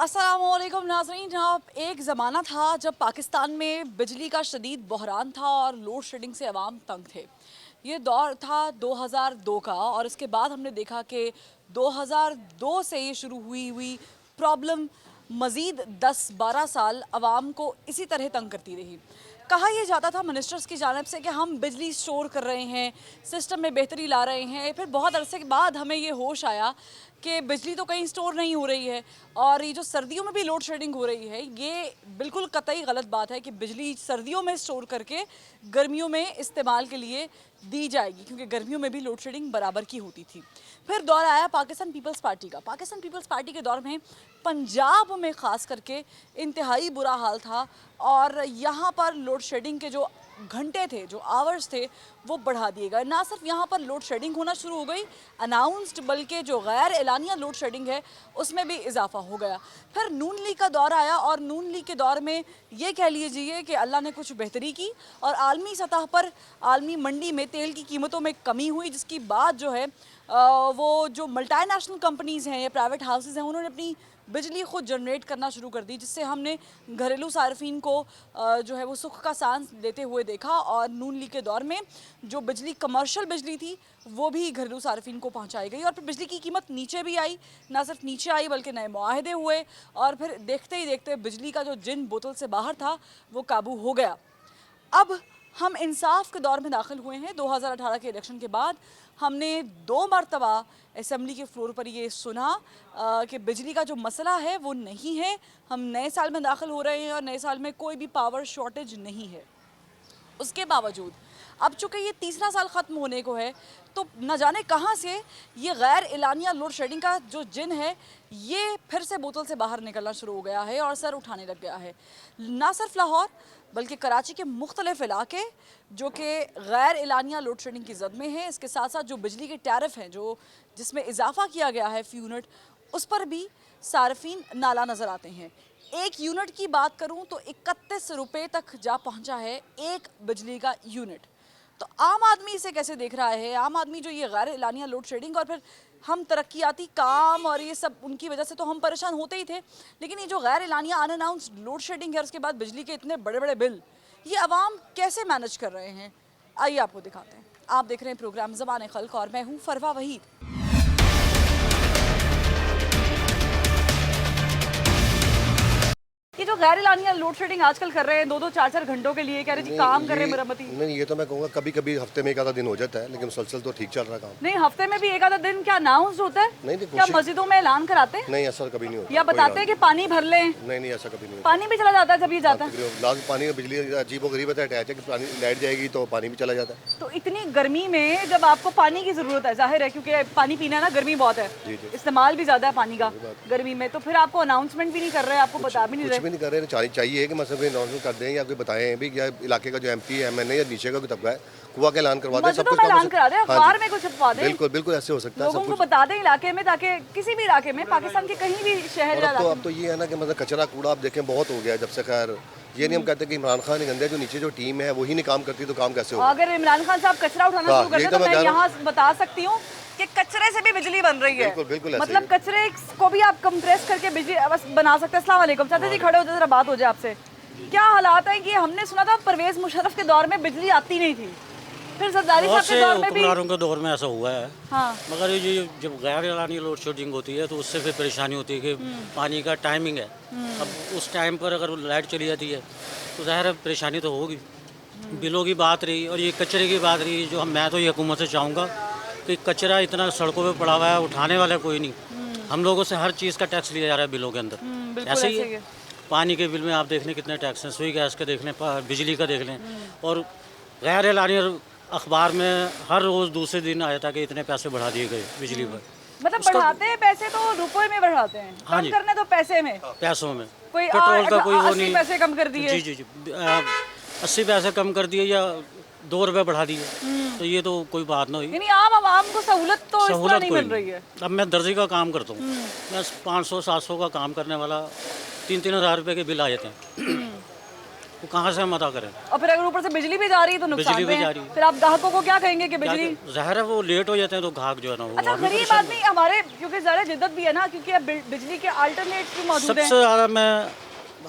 अस्सलामुअलैकुम नाज़रीन। जहाँ एक ज़माना था जब पाकिस्तान में बिजली का शदीद बहरान था और लोड शेडिंग से अवाम तंग थे। ये दौर था 2002 का और इसके बाद हमने देखा कि 2002 से ये शुरू हुई प्रॉब्लम मज़ीद 10-12 साल अवाम को इसी तरह तंग करती रही। कहा यह जाता था मिनिस्टर्स की जानिब से कि हम बिजली स्टोर कर रहे हैं, सिस्टम में बेहतरी ला रहे हैं। फिर बहुत अरसे के बाद हमें ये होश आया कि बिजली तो कहीं स्टोर नहीं हो रही है और ये जो सर्दियों में भी लोड शेडिंग हो रही है, ये बिल्कुल कतई गलत बात है कि बिजली सर्दियों में स्टोर करके गर्मियों में इस्तेमाल के लिए दी जाएगी, क्योंकि गर्मियों में भी लोड शेडिंग बराबर की होती थी। फिर दौर आया पाकिस्तान पीपल्स पार्टी का। पाकिस्तान पीपल्स पार्टी के दौर में पंजाब में ख़ास करके इंतहाई बुरा हाल था और यहाँ पर लोड शेडिंग के जो घंटे थे, जो आवर्स थे, वो बढ़ा दिए गए। ना सिर्फ यहाँ पर लोड शेडिंग होना शुरू हो गई अनाउंस्ड, बल्कि जो गैर एलानिया लोड शेडिंग है उसमें भी इजाफा हो गया। फिर नून लीग का दौर आया और नून लीग के दौर में ये कह लीजिए कि अल्लाह ने कुछ बेहतरी की और आलमी सतह पर आलमी मंडी में तेल की कीमतों में कमी हुई, जिसकी बाद जो है वो जो मल्टीनेशनल कंपनीज़ हैं या प्राइवेट हाउसेज़ हैं, उन्होंने अपनी बिजली खुद जनरेट करना शुरू कर दी, जिससे हमने घरेलू सार्फिन को जो है वो सुख का सांस लेते हुए देखा। और नून लीग के दौर में जो बिजली कमर्शियल बिजली थी वो भी घरेलू सार्फिन को पहुंचाई गई और फिर बिजली की कीमत नीचे भी आई। ना सिर्फ नीचे आई बल्कि नए मुआहदे हुए और फिर देखते ही देखते बिजली का जो जिन बोतल से बाहर था वो काबू हो गया। अब हम इंसाफ के दौर में दाखिल हुए हैं। 2018 के इलेक्शन के बाद हमने 2 मरतबा असेंबली के फ्लोर पर ये सुना कि बिजली का जो मसला है वो नहीं है। हम नए साल में दाखिल हो रहे हैं और नए साल में कोई भी पावर शॉर्टेज नहीं है। उसके बावजूद अब चूँकि ये तीसरा साल ख़त्म होने को है, तो न जाने कहाँ से ये गैर एलानिया लोड शेडिंग का जो जिन है ये फिर से बोतल से बाहर निकलना शुरू हो गया है और सर उठाने लग गया है। ना सिर्फ लाहौर बल्कि कराची के मुख्तलिफ इलाके जो कि गैर एलानिया लोड शेडिंग की जद में है, इसके साथ साथ जो बिजली के टैरिफ हैं जो जिसमें इजाफा किया गया है फ़ी यूनिट, उस पर भी सार्फिन नाला नज़र आते हैं। एक यूनिट की बात करूं तो 31 रुपये तक जा पहुंचा है एक बिजली का यूनिट। तो आम आदमी इसे कैसे देख रहा है? आम आदमी जो ये गैर एलानिया लोड शेडिंग और फिर हम तरक्याती काम और ये सब उनकी वजह से तो हम परेशान होते ही थे, लेकिन ये जो गैर एलानिया अनअनाउंस्ड लोड शेडिंग है, उसके बाद बिजली के इतने बड़े बड़े बिल, ये अवाम कैसे मैनेज कर रहे हैं? आइए आपको दिखाते हैं। आप देख रहे हैं प्रोग्राम ज़बान खल्क और मैं हूँ फरवा वहीद। ये जो गैर एलानिया लोड शेडिंग आजकल कर रहे हैं 2-2 4-4 घंटों के लिए, कह रहे जी काम कर रहे हैं मरम्मती। नहीं, ये तो मैं कहूँगा कभी कभी हफ्ते में एक आधा दिन हो जाता है, लेकिन मुसलसल तो ठीक चल रहा है काम। नहीं, हफ्ते में भी एक आधा दिन क्या अनाउंस होता है? नहीं, क्या मस्जिदों में ऐलान कराते हैं? नहीं, ऐसा कभी नहीं होता। या बताते हैं कि पानी भर लें? नहीं, ऐसा कभी नहीं। पानी भी चला जाता है जब ये जाता है। लास्ट पानी बिजली अजीब गरीब है, अटैच है कि पानी लाइट जाएगी तो पानी भी चला जाता है। तो इतनी गर्मी में जब आपको पानी की जरूरत है, जाहिर है क्योंकि पानी पीना ना, गर्मी बहुत है, इस्तेमाल भी ज्यादा है पानी का गर्मी में, तो फिर आपको अनाउंसमेंट भी नहीं कर रहे, आपको बता भी नहीं रहे। कुछ भी नहीं कर रहे। चाहिए कि मतलब अनाउंसमेंट कर दें या कोई बताएं भी क्या इलाके का जो एमपी है, एमएनए या नीचे का कोई तबका है, कुआ का ऐलान करवा दें, सब कुछ ऐलान करा दें, अखबार में कुछ छपवा दें। बिल्कुल बिल्कुल ऐसे हो सकता है, लोगों को बता दें इलाके में, ताकि किसी भी इलाके में, पाकिस्तान के कहीं भी शहर या अब तो ये है ना कि मतलब कचरा कूड़ा आप देखें बहुत हो गया जब से। खैर ये नहीं हम कहते कि इमरान खान ही गंदे, जो नीचे जो टीम है वही नहीं काम करती, तो काम कैसे होगा? अगर इमरान खान साहब कचरा उठाना शुरू करते तो मैं यहाँ बता सकती हूँ कि कचरे से भी बिजली बन रही है। बिल्कुल मतलब कचरे को भी आप कंप्रेस करके बिजली बस बना सकते हैं। अस्सलाम वालेकुम चाचा जी, खड़े हो जरा बात हो जाए आपसे। क्या हालात है कि हमने सुना था परवेज मुशर्रफ के दौर में बिजली आती नहीं थी, फिर सरदारी साहब के दौर में भी, के दौर में ऐसा हुआ है। हाँ। मगर ये जब गैर एलानी लोड शेडिंग होती है तो उससे फिर परेशानी होती है कि पानी का टाइमिंग है। अब उस टाइम पर अगर लाइट चली जाती है तो ज़ाहिर परेशानी तो होगी। बिलों की बात रही और ये कचरे की बात रही, जो मैं तो ये हुकूमत से चाहूँगा कि कचरा इतना सड़कों पर पड़ा हुआ है, उठाने वाला कोई नहीं। हम लोगों से हर चीज़ का टैक्स लिया जा रहा है बिलों के अंदर। ऐसे ही है पानी के बिल में आप देख लें कितने टैक्स हैं, सुई गैस के देख लें, बिजली का देख लें। और गैर एलानी अखबार में हर रोज़ दूसरे दिन आया था कि इतने पैसे बढ़ा दिए गए बिजली पर। मतलब बढ़ाते हैं पैसे तो रुपए में बढ़ाते हैं, कम करने तो पैसे में, पैसों में। कोई पेट्रोल का कोई वो नहीं, 80 पैसे कम कर दिए। जी 80 पैसे कम कर दिए या 2 रुपये बढ़ा दिए, तो ये तो कोई बात नहीं हुई। आम आवाम को सहूलत तो इस तरह नहीं मिल रही है। अब मैं दर्जी का काम करता हूँ, मैं 500-700 का काम करने वाला 3-3 हज़ार रुपये के बिल आ जाते हैं। वो कहाँ से हम अदा करें? और फिर अगर ऊपर से बिजली भी जा रही है तो नुकसान बिजली में भी जा है। रही है। फिर आप ग्राहकों को क्या कहेंगे कि क्या बिजली ज़ाहिर है वो लेट हो जाते हैं तो ग्राहक जो है ना वो अच्छा आगे गरीब परेशान आदमी हमारे क्योंकि ज़्यादा जिद्दत भी है ना, क्योंकि अब बिजली के अल्टरनेट भी मौजूद सबसे हैं। ज़्यादा मैं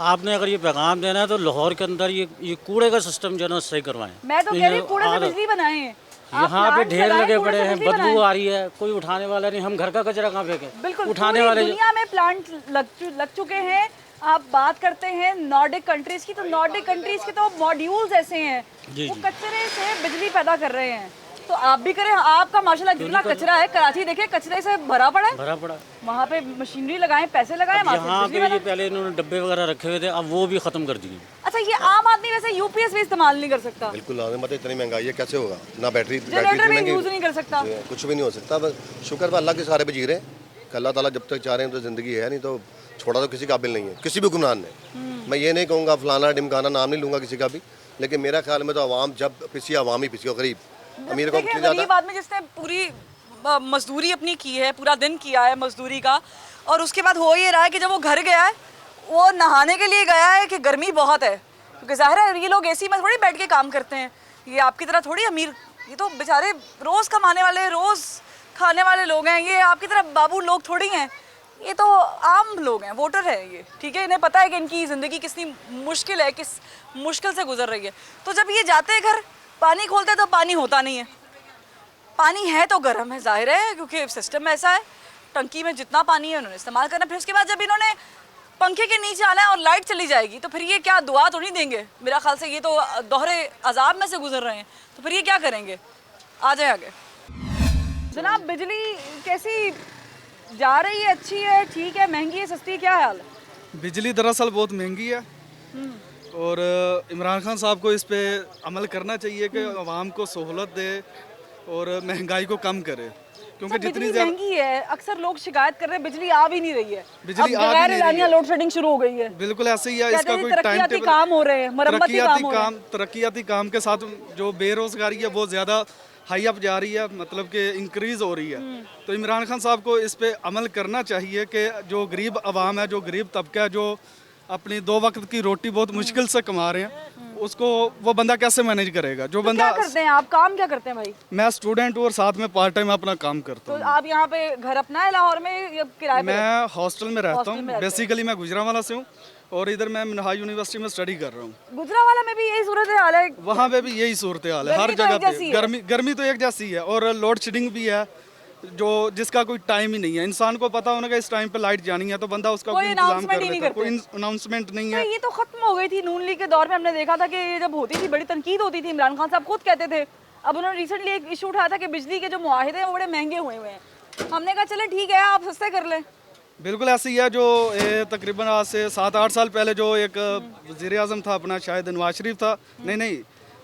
आपने अगर ये पैगाम देना है तो लाहौर के अंदर ये कूड़े का सिस्टम जो है ना सही करवाएं। मैं तो कह रही हूँ कूड़े से बिजली बनाएं। आप यहाँ पे प्लांट ढेर लगाएं, लगे कूड़े पड़े से हैं, बिजली बदबू बनाएं। आ रही है, कोई उठाने वाला नहीं। हम घर का कचरा कहाँ फेंकें? बिल्कुल उठाने पूरी वाले दुनिया में प्लांट लग चुके हैं। आप बात करते हैं नॉर्डिक कंट्रीज की, तो नॉर्डिक कंट्रीज के तो मॉड्यूल्स ऐसे हैं जी, वो जी। कचरे से बिजली पैदा कर रहे हैं। तो आप भी करें। आपका माशाल्लाह जितना कचरा है, कराची देखे कचरे से भरा पड़ा है। भरा पड़ा। वहाँ पे मशीनरी लगाएं, पैसे लगाएं, वहाँ से यहाँ बिजली पे ये बना। पहले इन्होंने डब्बे वगैरह रखे हुए थे, अब वो भी ख़त्म कर दिए। अच्छा ये आम आदमी वैसे यूपीएस भी इस्तेमाल नहीं कर सकता, बिल्कुल लाजम बात है, इतनी महंगाई है कैसे होगा? ना बैटरी जनरेटर भी महंगी, यूज नहीं कर सकता। कुछ भी नहीं हो सकता। बस शुक्र है अल्लाह के सहारे पे जी रहे हैं। अल्लाह ताला जब तक चाह रहे हैं तो ज़िंदगी है, नहीं तो छोड़ा तो किसी काबिल नहीं है किसी भी हुक्मरान ने। मैं ये नहीं कहूँगा फलाना ढिमकाना, नाम नहीं लूँगा किसी का भी, लेकिन मेरा ख्याल में तो आवाम जब पिसी आवाम ही पिसी, गरीब अमीर को देखिए कितनी ज़्यादा। गरीब आदमी जिसने पूरी मजदूरी अपनी की है, पूरा दिन किया है मजदूरी का, और उसके बाद हो ये रहा है कि जब वो घर गया है वो नहाने के लिए गया है कि गर्मी बहुत है, क्योंकि जाहिर है ये लोग एसी में थोड़ी बैठ के काम करते हैं। ये आपकी तरह थोड़ी अमीर, ये तो बेचारे रोज़ कमाने वाले, रोज़ खाने वाले लोग हैं। ये आपकी तरह बाबू लोग थोड़ी हैं, ये तो आम लोग हैं, वोटर हैं ये, ठीक है। इन्हें पता है कि इनकी ज़िंदगी कितनी मुश्किल है, किस मुश्किल से गुजर रही है। तो जब ये जाते हैं घर, पानी खोलते हैं तो पानी होता नहीं है। पानी है तो गर्म है, जाहिर है, क्योंकि सिस्टम ऐसा है। टंकी में जितना पानी है उन्होंने इस्तेमाल करना। फिर उसके बाद जब इन्होंने पंखे के नीचे आना है और लाइट चली जाएगी तो फिर ये क्या दुआ तो नहीं देंगे? मेरा ख्याल से ये तो दोहरे अजाब में से गुजर रहे हैं, तो फिर ये क्या करेंगे? आ जाए आगे। जनाब बिजली कैसी जा रही है? अच्छी है, ठीक है, महंगी है, सस्ती है, क्या हाल है? बिजली दरअसल बहुत महंगी है और इमरान खान साहब को इस पे अमल करना चाहिए कि आवाम को सहूलत दे और महंगाई को कम करे, क्योंकि बिजली जितनी ज़्यादा महंगी है, अक्सर लोग शिकायत कर रहे हैं बिजली आ भी नहीं रही है। बिजली अब आ भी गैर नहीं एलानिया रही है। लोड शेडिंग शुरू हो गई है। बिल्कुल ऐसे ही है। कहते इसका हैं कोई तरक्याती टाइम टेबल, काम हो रहे हैं, मरम्मती काम हो रहे हैं। तरक्याती काम के साथ जो बेरोजगारी है वो ज़्यादा हाई अप जा रही है, मतलब कि इंक्रीज हो रही है। तो इमरान खान साहब को इस पे अमल करना चाहिए कि जो गरीब आवाम है, जो गरीब तबका है, जो अपनी 2 वक्त की रोटी बहुत मुश्किल से कमा रहे हैं, उसको वो बंदा कैसे मैनेज करेगा? जो तो बंदा, क्या करते हैं आप? काम क्या करते हैं भाई? मैं स्टूडेंट हूँ और साथ में पार्ट टाइम अपना काम करता तो हूँ। आप यहाँ पे घर अपना है लाहौर में या किराए पे? मैं हॉस्टल में रहता हॉस्टल में हूँ। रहते हैं। बेसिकली मैं गुजरांवाला से हूँ और इधर मैं मिनहाज यूनिवर्सिटी में स्टडी कर रहा हूँ। गुजरांवाला में भी यही सूरत हाल है। वहाँ पे भी यही सूरत हाल है, हर गर्मी तो जगह एक पे जैसी है। गर्मी तो एक जैसी है और लोड शेडिंग भी है, जो जिसका कोई टाइम ही नहीं है। इंसान को पता होना कि इस टाइम पे लाइट जानी है तो बंदा उसका कोई कोई इंतजाम announcement कर ही नहीं लेता है। करते। कोई अनाउंसमेंट नहीं तो है। ये तो खत्म हो गई थी नून लीग के दौर में। हमने देखा था कि ये जब होती थी बड़ी तनकीद होती थी, इमरान खान साहब खुद कहते थे। अब उन्होंने रिसेंटली एक इशू उठाया था कि बिजली के जो मुआहिदे हैं वो बड़े महंगे हुए हैं। हमने कहा चले ठीक है, आप सस्ते कर लें। बिल्कुल ऐसे ही है। जो तकरीबन आज से 7-8 साल पहले जो एक वज़ीर आज़म था अपना, शायद नवाज शरीफ था, नहीं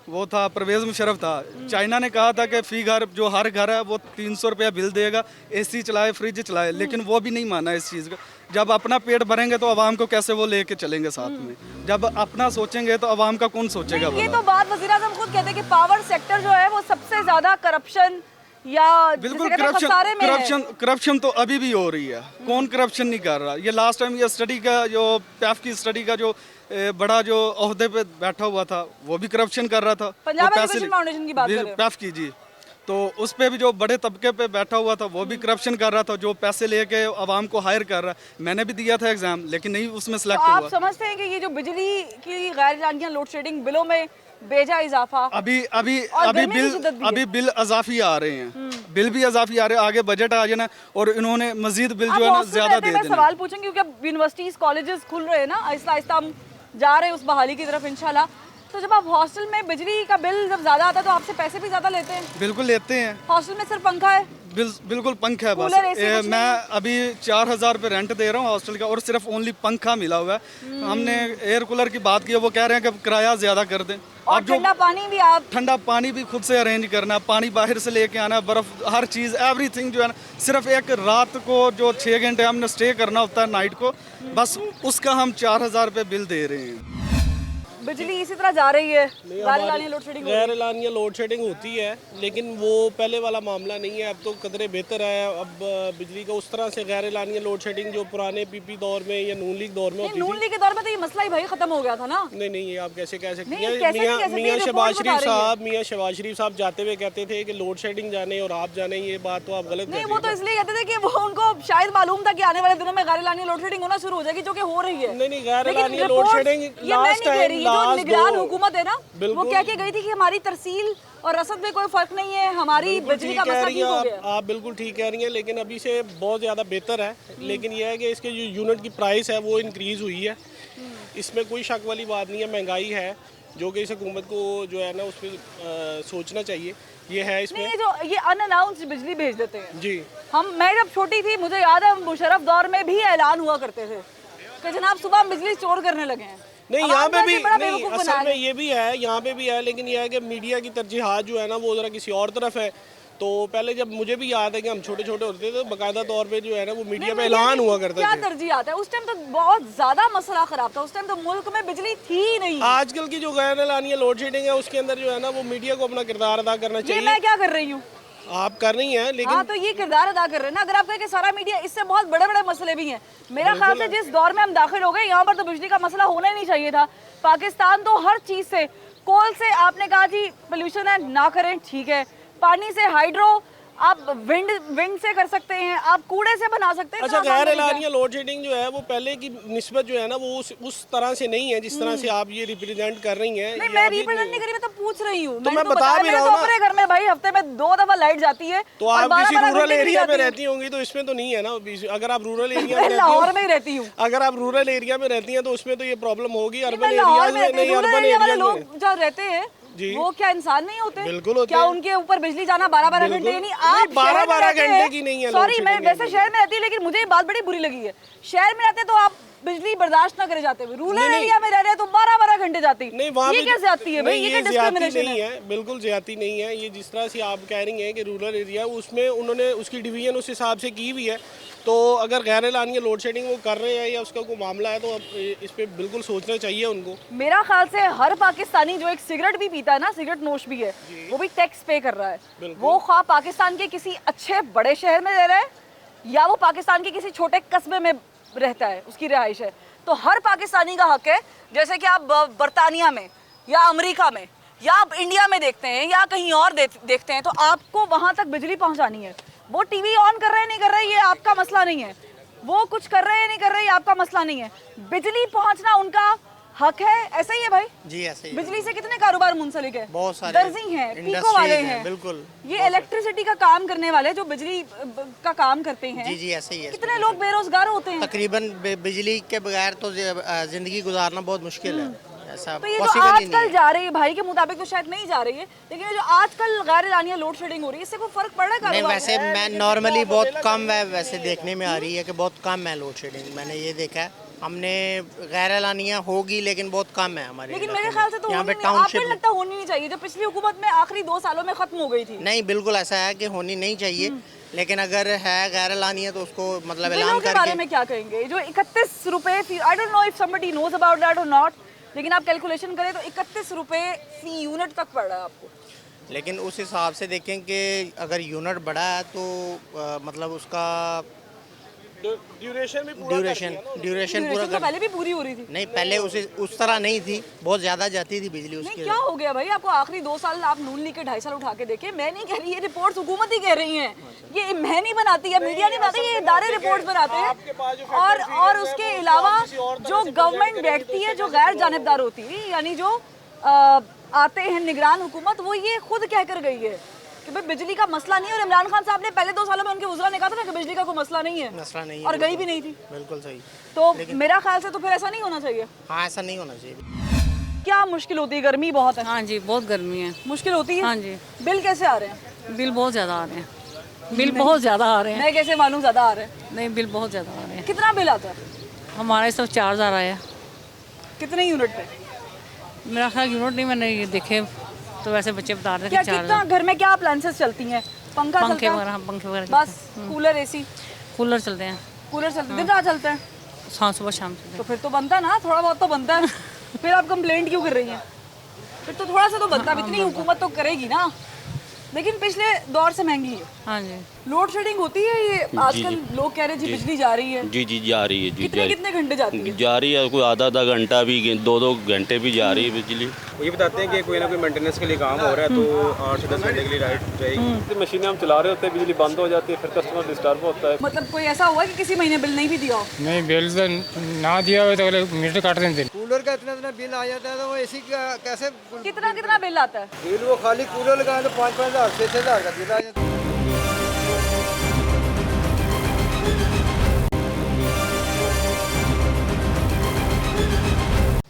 वो था परवेज़ मुशर्रफ था। चाइना ने कहा था कि फ़ी घर, जो हर घर है वो 300 रुपया बिल देगा, एसी चलाए, फ्रिज चलाए, लेकिन वो भी नहीं माना इस चीज़ का। जब अपना पेट भरेंगे तो आवाम को कैसे वो लेके चलेंगे साथ में? जब अपना सोचेंगे तो आवाम का कौन सोचेगा? ये तो बात वज़ीर आज़म खुद कहते हैं कि पावर सेक्टर जो है वो सबसे ज्यादा करप्शन या बिल्कुल जिसे कहते हैं खसारे में है। करप्शन तो अभी भी हो रही है। कौन करप्शन नहीं कर रहा? ये लास्ट टाइम ये स्टडी का जो पैफ की स्टडी का जो बड़ा जो ओहदे पे बैठा हुआ था वो भी करप्शन कर रहा था। पंजाब वो एजुकेशन फाउंडेशन की बात कर रहे हो? पैफ की जी, तो उस पे भी जो बड़े तबके पे बैठा हुआ था वो भी करप्शन कर रहा था, जो पैसे लेके आवाम को हायर कर रहा है। मैंने भी दिया था एग्जाम, लेकिन नहीं उसमें तो सिलेक्ट आप हुआ। समझते हैं कि ये जो बिजली की गैर एलानिया लोड शेडिंग बिलों में बेजा इजाफा अभी अभी और अभी गर्मी की शिद्दत भी है। अभी बिल अजाफी आ रहे हैं, बिल भी अजाफी आ रहे हैं। आगे बजट आ जाना और इन्होंने मजीद बिल आप जो है ना हॉस्टल ज्यादा रहते दे हैं, मैं देना। सवाल पूछूंगी क्योंकि अब यूनिवर्सिटीज कॉलेजेस खुल रहे हैं ना, आहिस्ता आहिस्ता हम जा रहे हैं उस बहाली की तरफ इंशाल्लाह। तो जब आप हॉस्टल में बिजली का बिल जब ज्यादा आता है तो आपसे पैसे भी ज्यादा लेते हैं? बिल्कुल लेते हैं। हॉस्टल में सिर्फ पंखा है, बिल्कुल पंखा है बस। कूलर, एसी कुछ मैं अभी 4000 रुपये रेंट दे रहा हूँ हॉस्टल का और सिर्फ ओनली पंखा मिला हुआ है। हमने एयर कूलर की बात की है, वो कह रहे हैं कि किराया ज़्यादा कर दें। और अब जो ठंडा पानी भी आप ठंडा पानी भी खुद से अरेंज करना, पानी बाहर से लेके आना, बर्फ़, हर चीज़ एवरीथिंग जो है ना। सिर्फ एक रात को जो 6 घंटे हमने स्टे करना होता है नाइट को, बस उसका हम 4000 रुपये बिल दे रहे हैं। बिजली इसी तरह जा रही है, गैर एलानिया लोड शेडिंग हो रही है। गैर एलानिया लोड शेडिंग होती है, लेकिन वो पहले वाला मामला नहीं है। अब तो कदरे बेहतर है। अब बिजली का उस तरह से गैर एलानिया लोड शेडिंग जो पुराने पीपी दौर में या नून लीग दौर में नहीं, होती नून थी। लीग के दौर में तो ये मसला ही भाई खत्म हो गया था ना। नहीं, ये आप कैसे कह सकते नहीं, हैं? कैसे नहीं कह सकते, मियां ये शहबाज रिपोर्ट बता शरीफ रही है। साहब मियां शहबाज शरीफ साहब जाते हुए कहते थे कि लोड शेडिंग जाने और आप जाने, ये बात तो आप गलत नहीं, कहते वो तो हैं। इसलिए कहते थे कि वो उनको शायद मालूम था कि आने वाले दिनों में गैर एलानिया लोड शेडिंग होना शुरू हो जाएगी, जो कि हो रही है। नहीं, गैर लेकिन एलानिया लोड रिपोर्ट्स- शेडिंग ये मैं नहीं कह रही, ये जो लास्ट निगरान हुकूमत है ना, वो बिल्कुल। कह के गई थी कि हमारी तरसील और रसद में कोई फर्क नहीं है, हमारी बिजली का ठीक कह मसला रही ठीक हैं हो आप, गया। आप बिल्कुल ठीक कह रही हैं, लेकिन अभी से बहुत ज़्यादा बेहतर है। लेकिन यह है कि इसके जो यूनिट की प्राइस है वो इंक्रीज़ हुई है, इसमें कोई शक वाली बात नहीं है। महंगाई है जो कि इस हुकूमत को जो है ना उस पर सोचना चाहिए। ये है नहीं, इसमें ये जो ये अनअनाउंस्ड बिजली भेज देते हैं। जी। मैं जब छोटी थी मुझे याद है मुशर्रफ दौर में भी ऐलान हुआ करते थे कि जनाब सुबह हम बिजली स्टोर करने लगे हैं। नहीं, अब यहाँ आम पे तौर भी से बड़ा नहीं, बेवकूफ असल बनाया में गया। ये भी है, यहाँ पे भी है, लेकिन यह है कि मीडिया की तरजीहात जो है ना वो ज़रा किसी और तरफ है। तो पहले जब मुझे भी याद है कि हम छोटे छोटे होते थे तो बाकायदा तौर पे जो है ना वो मीडिया पे ऐलान हुआ करता क्या था। तरजीह आता है? उस टाइम तो बहुत ज्यादा मसला खराब था, उस टाइम तो मुल्क में बिजली थी ही नहीं। आजकल की जो गैर एलानिया लोड शेडिंग है उसके अंदर जो है ना वो मीडिया को अपना किरदार अदा करना ये चाहिए। मैं क्या कर रही हूँ? आप कर रही हैं, लेकिन हाँ, तो ये किरदार अदा कर रहे हैं ना। अगर आप कहें कि सारा मीडिया, इससे बहुत बड़े बड़े मसले भी हैं। मेरा ख्याल से जिस दौर में हम दाखिल हो गए यहाँ पर तो बिजली का मसला होना ही नहीं चाहिए था। पाकिस्तान तो हर चीज से, कोल से आपने कहा जी पोल्यूशन है ना करें, ठीक है, पानी से हाइड्रो, आप विंड से कर सकते हैं, आप कूड़े से बना सकते हैं। अच्छा, इतना आसान गैर तरीका है। एलानिया लोड शेडिंग जो है वो पहले की निस्बत जो है ना वो उस तरह से नहीं है जिस तरह से आप ये रिप्रेजेंट कर रही हैं। नहीं, ये मैं आप ये- रिप्रेजेंट नहीं करी, मैं तो पूछ रही हूँ। तो मैंने मैं बता बताया, भी मेरे रहा तो हूँ ना। अपने घर में भाई हफ्ते में 2 दफा लाइट जाती है। तो और आप 12 किसी 12 रूरल घंटे एरिया में जाती है। रहती होंगी तो इसमें तो नहीं है ना। अगर आप रूरल एरिया में मैं रहती लाहौर हो, में ही रहती हूँ। अगर आप रूरल एरिया में रहती हैं तो उसमें तो ये प्रॉब्लम होगी। मैं अर्बन लाहौर एरियाज में में रहती हूँ। नहीं, रूरल अर्बन एरिया वाले एरियाज में लोग जो रहते हैं जी। वो क्या इंसान नहीं होते? बिल्कुल होते क्या हैं। उनके ऊपर बिजली जाना 12-12 घंटे? बिल्कुल। नहीं, नहीं, आप 12-12 घंटे की नहीं है सॉरी, लोड मैं शेडिंग वैसे है। शहर में रहती हूँ, लेकिन मुझे ये बात बड़ी बुरी लगी है। शहर में रहते तो आप बिजली बर्दाश्त ना करे जाते हुए, रूरल एरिया में रह रहे हैं तो 12-12 घंटे जाती। नहीं, वहाँ ये पे क्या ज्यादती है भाई? ये क्या ज्यादती डिस्क्रिमिनेशन नहीं है? है, बिल्कुल ज्यादती नहीं है। ये जिस तरह से आप कह रही हैं कि रूरल एरिया, उसमें उन्होंने उसकी डिवीजन उस हिसाब से की हुई है। तो अगर गैर एलानिया लोड शेडिंग वो कर रहे हैं या उसका कोई मामला है तो अब इस पे बिल्कुल सोचना चाहिए उनको। मेरा ख्याल से हर पाकिस्तानी जो एक सिगरेट भी पीता है ना, सिगरेट नोश भी है, वो भी टैक्स पे कर रहा है। वो ख्वाह पाकिस्तान के किसी अच्छे बड़े शहर में रह रहा है या वो पाकिस्तान के किसी छोटे कस्बे में रहता है, उसकी रिहाइश है। तो हर पाकिस्तानी का हक है, जैसे कि आप बरतानिया में या अमेरिका में या आप इंडिया में देखते हैं या कहीं और देखते हैं, तो आपको वहाँ तक बिजली पहुँचानी है। वो टीवी ऑन कर रहे हैं नहीं कर रहे, ये आपका मसला नहीं है। वो कुछ कर रहे हैं नहीं कर रहे, ये आपका मसला नहीं है। बिजली पहुँचना उनका हक है। ऐसा ही है भाई? जी ऐसे ही बिजली से कितने कारोबार मुंसलिक है? बहुत सारे दर्जी हैं, पीको industries वाले हैं, हैं, बिल्कुल। ये इलेक्ट्रिसिटी का काम करने वाले जो बिजली का काम करते हैं। जी ऐसे ही है। कितने लोग बेरोजगार होते हैं? तकरीबन बिजली के बगैर तो जिंदगी गुजारना बहुत मुश्किल है। ऐसा तो ये जो पॉसिबल ही नहीं आजकल है। जा रही है भाई के मुताबिक तो शायद नहीं जा रही है, लेकिन ये जो आजकल गैर एलानिया लोड शेडिंग हो रही है, इससे कोई फर्क पड़ रहा है नहीं, कारोबार? वैसे मैं नॉर्मली बहुत कम है, वैसे देखने में आ रही है कि बहुत कम है लोड शेडिंग। मैंने ये देखा है, हमने गैर एलानिया होगी लेकिन बहुत कम है हमारे लेकिन इलाके मेरे में। ख्याल से तो यहाँ होनी पे नहीं, आपको टाउनशिप नहीं लगता होनी नहीं चाहिए? जो पिछली हुकूमत में आखिरी 2 सालों में खत्म हो गई थी। नहीं, बिल्कुल ऐसा है कि होनी नहीं चाहिए, लेकिन अगर है गैर एलानिया तो उसको मतलब बिलों ऐलान के बारे करके में क्या कहेंगे? जो 31 रुपए, I don't know if somebody knows about that और नॉट, लेकिन आप कैलकुलेशन करें तो 31 रुपए फी यूनिट तक पड़ रहा है आपको। लेकिन उस हिसाब से देखें कि अगर यूनिट बढ़ा है तो मतलब उसका ड्यूरेशन भी पूरा ड्यूरेशन ड्यूरेशन पूरा तो कर। पहले भी पूरी हो रही थी। नहीं, पहले उस तरह नहीं थी, बहुत ज़्यादा जाती थी बिजली नहीं, उसके। क्या हो गया भाई? आपको आखिरी 2 साल आप नून लीग के 2.5 साल उठा के देखे। मैं नहीं कह रही, ये रिपोर्ट्स हुकूमत ही कह रही हैं, ये मैं नहीं बनाती है, मीडिया नहीं बनाती, ये इदारे रिपोर्ट्स बनाते हैं। और उसके अलावा जो गवर्नमेंट बैठती है, जो गैर जानिबदार होती है, यानी जो आते हैं निगरान हुकूमत, वो ये खुद कह कर गई है कि भाई बिजली का मसला नहीं है। और इमरान खान साहब ने पहले 2 सालों में उनके वज़रा ने कहा था ना कि बिजली का कोई मसला नहीं है, मसला नहीं है, और गई भी नहीं थी। बिल्कुल सही। तो मेरा ख्याल से तो फिर ऐसा नहीं होना चाहिए। हाँ, ऐसा नहीं होना चाहिए। क्या मुश्किल होती है? गर्मी बहुत है। हाँ जी, बहुत गर्मी है। मुश्किल होती है? हाँ जी। बिल कैसे आ रहे हैं? बिल बहुत ज़्यादा आ रहे हैं। बिल बहुत ज़्यादा आ रहे हैं। मैं कैसे मालूम ज्यादा आ रहे हैं? नहीं, बिल बहुत ज़्यादा आ रहे हैं। कितना बिल आता है? हमारे सब 4000 आया। कितने यूनिट पे? मेरा ख्याल यूनिट नहीं, मैंने ये देखे तो वैसे बच्चे बता रहे थे क्या कि कितना 4000। घर में क्या अप्लायंसेस चलती हैं? पंखा पंखे चलता है? वगैरह, पंखे वगैरह बस चलते हैं। Cooler, AC? कूलर चलते हैं। कूलर चलते दिन रात चलते हैं? हाँ, सुबह शाम चलते तो फिर तो बनता है ना, थोड़ा बहुत तो बनता है। फिर आप कंप्लेंट क्यों कर रही हैं? फिर तो थोड़ा सा तो बनता है, इतनी हुकूमत तो करेगी ना, लेकिन पिछले दौर से महंगी है। हाँ जी। लोड शेडिंग होती है ये आजकल, लोग कह रहे हैं जी बिजली जा रही है। जी जी जा रही है जी कितने कितने घंटे जाती है? जा रही है, कोई आधा घंटा भी 2 घंटे भी जा रही है बिजली। ये बताते हैं कि कोई ना कोई मेंटेनेंस के लिए काम हो रहा है तो 8 से 10 घंटे के लिए लाइट जाएगी। मशीनें हम चला रहे होते हैं, बिजली बंद हो जाती है, फिर कस्टमर डिस्टर्ब होता है। मतलब कोई ऐसा हुआ कि किसी महीने बिल नहीं भी दिया हो? नहीं, बिल तो ना दिया हुआ तो अगले मीटर काट देते। कूलर का इतना बिल आ जाता है तो वो एसी का कैसे कितना कितना बिल आता है? बिल वो खाली कूलर लगाए तो 5-5 हज़ार 6-6 हज़ार का बिल आ जाता है।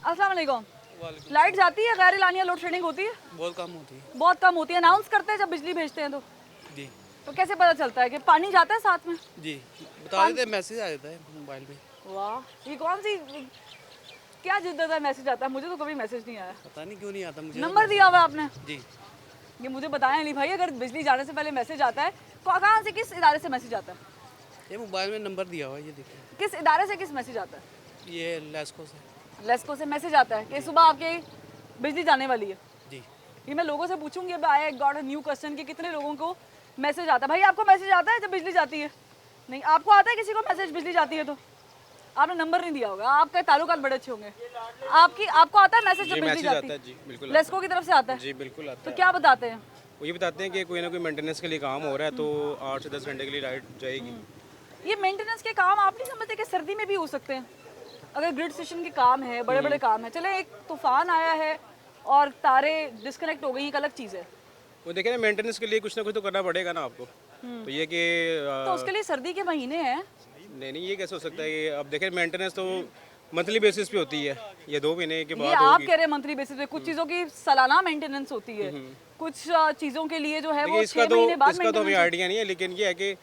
अस्सलाम वालेकुम। लाइट जाती है गैर एलानिया लोड शेडिंग होती है? बहुत कम होती है बहुत कम होती है। अनाउंस करते हैं जब बिजली भेजते हैं तो? जी तो कैसे पता चलता है कि पानी जाता है साथ में? जी बता देते हैं, मैसेज आ जाता है मोबाइल पे। वाह, ये कौन सी क्या जिद्दत है, मैसेज आता है? मुझे तो कभी मैसेज नहीं आया। पता नहीं क्यों नहीं आता मुझे। नंबर दिया हुआ है आपने? जी ये मुझे बताया नहीं भाई, अगर बिजली जाने से पहले मैसेज आता है कहाँ से, किस इदारे से मैसेज आता है? ये मोबाइल में नंबर दिया हुआ है, ये देखिए। किस इदारे से किस मैसेज आता है? ये लेस्को से। लेस्को से मैसेज आता है कि सुबह आपके बिजली जाने वाली है। जी ये मैं लोगों से पूछूंगी, अब I got a new question कि कितने लोगों को मैसेज आता है। भाई आपको मैसेज आता है जब बिजली जाती है? नहीं, आपको आता है किसी को मैसेज बिजली जाती है तो? आपने नंबर नहीं दिया होगा, आपके ताल्लुकात बड़े अच्छे होंगे। आपको आता है मैसेज जब बिजली जाती है? जी बिल्कुल लेस्को की तरफ से आता है? जी बिल्कुल आता तो है। क्या बताते हैं? वो ये बताते हैं कि कोई ना कोई मेंटेनेंस के लिए काम हो रहा है तो 8 से 10 घंटे के लिए लाइट जाएगी। ये मेंटेनेंस के काम आप नहीं समझते कि सर्दी में भी हो सकते हैं? अगर ग्रिड स्टेशन के काम है, बड़े बड़े काम है, चले एक तूफान आया है और तारे डिस्कनेक्ट हो गई, एक अलग चीज़ है। वो देखें ना, मेंटेनेंस के लिए कुछ ना कुछ तो करना पड़ेगा ना आपको। तो ये कि तो उसके लिए सर्दी के महीने हैं। नहीं, ये कैसे हो सकता है? ये अब देखें, मेंटेनेंस तो मंथली बेसिस पे होती है, ये 2 महीने के ये बाद आप होगी। कह रहे हैं मंथली बेसिस पे, कुछ चीज़ों की सालाना मेंटेनेंस होती है, कुछ चीज़ों के लिए जो है वो 6 महीने बाद इसका तो हमें maintenance आइडिया नहीं है, लेकिन ये है कि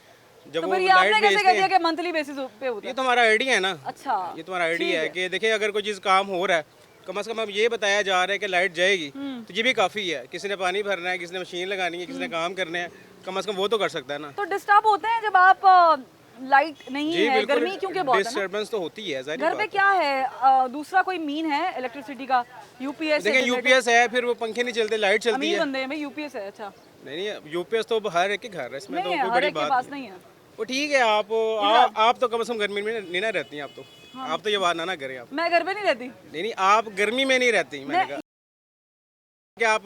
जब तो वो फिर ये लाइट आपने कैसे भेजते कह दिया हैं, कि मंथली बेसिस पे होता ये है? तो हमारा आइडिया है ना। अच्छा, ये तुम्हारा आइडिया ठीक है है। कि देखिए, अगर कोई चीज़ काम हो रहा है, कम से कम अब ये बताया जा रहा है कि लाइट जाएगी, तो ये भी काफ़ी है। किसी ने पानी भरना है, किसी ने मशीन लगानी है, किसी ने काम करने हैं, कम से कम वो तो कर सकता है ना। तो डिस्टर्ब होते हैं जब आप लाइट नहीं जी है, बिल्कुल, गर्मी क्योंकि बहुत है ना? डिस्टर्बेंस तो होती है, जाहिर घर पे बात है। क्या है दूसरा कोई मीन है इलेक्ट्रिसिटी का? यूपीएस? देखिए, यूपीएस है, फिर वो पंखे नहीं चलते, लाइट चलती अमीर है। बंदे हैं भाई, यूपीएस है। अच्छा, नहीं, यूपीएस तो हर एक के घर है, इसमें तो नहीं है, कोई हर बड़ी एक के बात पास नहीं। नहीं है। वो ठीक है, आप तो कम से कम गर्मी में नहीं ना रहती हैं। आप तो ये बात ना करें। आप मैं घर पे नहीं रहती। नहीं, आप गर्मी में नहीं रहती। मैंने कहा कि आप,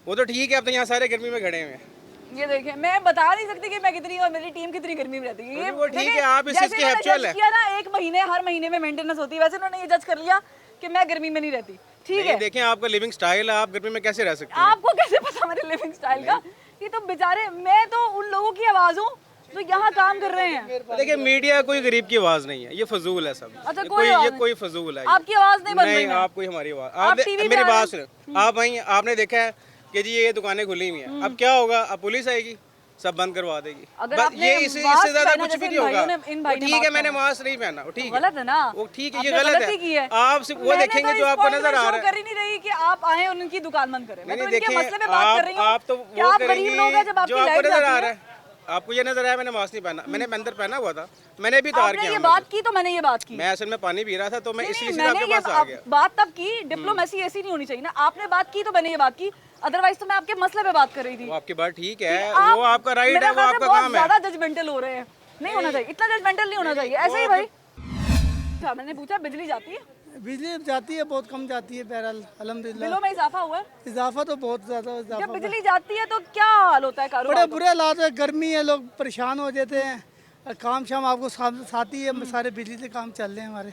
वो तो ठीक है, आप तो यहाँ सारे गर्मी में खड़े हुए हैं। ये देखें, मैं बता नहीं सकती कि मैं कितनी और मेरी टीम कितनी गर्मी में रहती है। ये वो ठीक देखें, है, आप इस जैसे चीज़ के इन्होंने habitual judge है। किया ना, एक महीने हर महीने में मेंटेनेंस होती है, वैसे उन्होंने ये जज कर लिया कि मैं गर्मी में नहीं रहती। ठीक नहीं, है, देखें, आपका लिविंग स्टाइल है, आप गर्मी में कैसे रह सकते हैं? आपको कैसे पता मेरे लिविंग स्टाइल का? ये तो बेचारे, मैं तो उन लोगों की आवाज हूँ जो यहाँ काम कर रहे हैं। देखिए, मीडिया कोई गरीब की आवाज़ नहीं है, ये फजूल है सब। अच्छा, ये कोई आवाज़ ये नहीं। कोई फजूल है। आपकी आवाज नहीं बन रही नहीं, है। आप कोई हमारी आवाज़, आप आप TV पे मेरी आ रहे बात सुनो। आप वहीं आपने देखा है कि जी ये दुकानें खुली हुई हैं, अब क्या होगा? अब पुलिस आएगी, सब बंद करवा देगी। अगर बस आपने ये इससे मास्क ज्यादा पहना, कुछ भी जैसे नहीं इन होगा। भाइयों ने- इन वो भाई ने ठीक है, मास्क मैंने पहना। मास्क नहीं पहना, वो ठीक है, गलत है ना? वो ठीक है, आपने ये गलत गलती की है। आप सिर्फ वो मैंने देखेंगे तो जो इस आपको point नजर में आ show रहा है। कर ही नहीं रही कि आप आए और उनकी दुकान बंद करें। मैं तो नहीं, इनके देखिए, मसले पे बात कर रही हूँ आप तो कि वो आप गरीब करेंगी लोग हैं जब जो आपकी आपको लाइट नजर आ जाती रहा है। है। आपको ये नजर आया मैंने मास्क नहीं पहना, मैंने अंदर पहना हुआ था, मैंने भी तार आपने किया। ये बात की तो मैंने ये बात की। मैं असल में पानी पी रहा था, तो मैं नहीं, इसलिए नहीं, सीधा मैंने आपके ये पास आ गया। बात तब की, डिप्लोमेसी ऐसी नहीं होनी चाहिए ना। आपने बात की तो मैंने ये बात की, अदरवाइज तो मैं आपके मसले पे बात कर रही थी। वो आपकी बात ठीक है, आप- वो आपका राइट मेरे है, वो ख्याल से आपका बहुत काम है। ज्यादा जजमेंटल हो रहे हैं, नहीं होना चाहिए, इतना जजमेंटल नहीं होना चाहिए। ऐसे ही भाई। अच्छा, मैंने पूछा बिजली जाती है? बिजली जाती है, बहुत कम जाती है, बहरहाल अल्हम्दुलिल्लाह। बिलों में इजाफा हुआ है? इजाफा तो बहुत ज़्यादा जब इजाफा। बिजली जाती है तो क्या हाल होता है बड़े कारोबार का? बुरे हालात है, गर्मी है, लोग परेशान हो जाते हैं। काम शाम आपको साथी है, सारे बिजली से काम चल रहे हैं हमारे।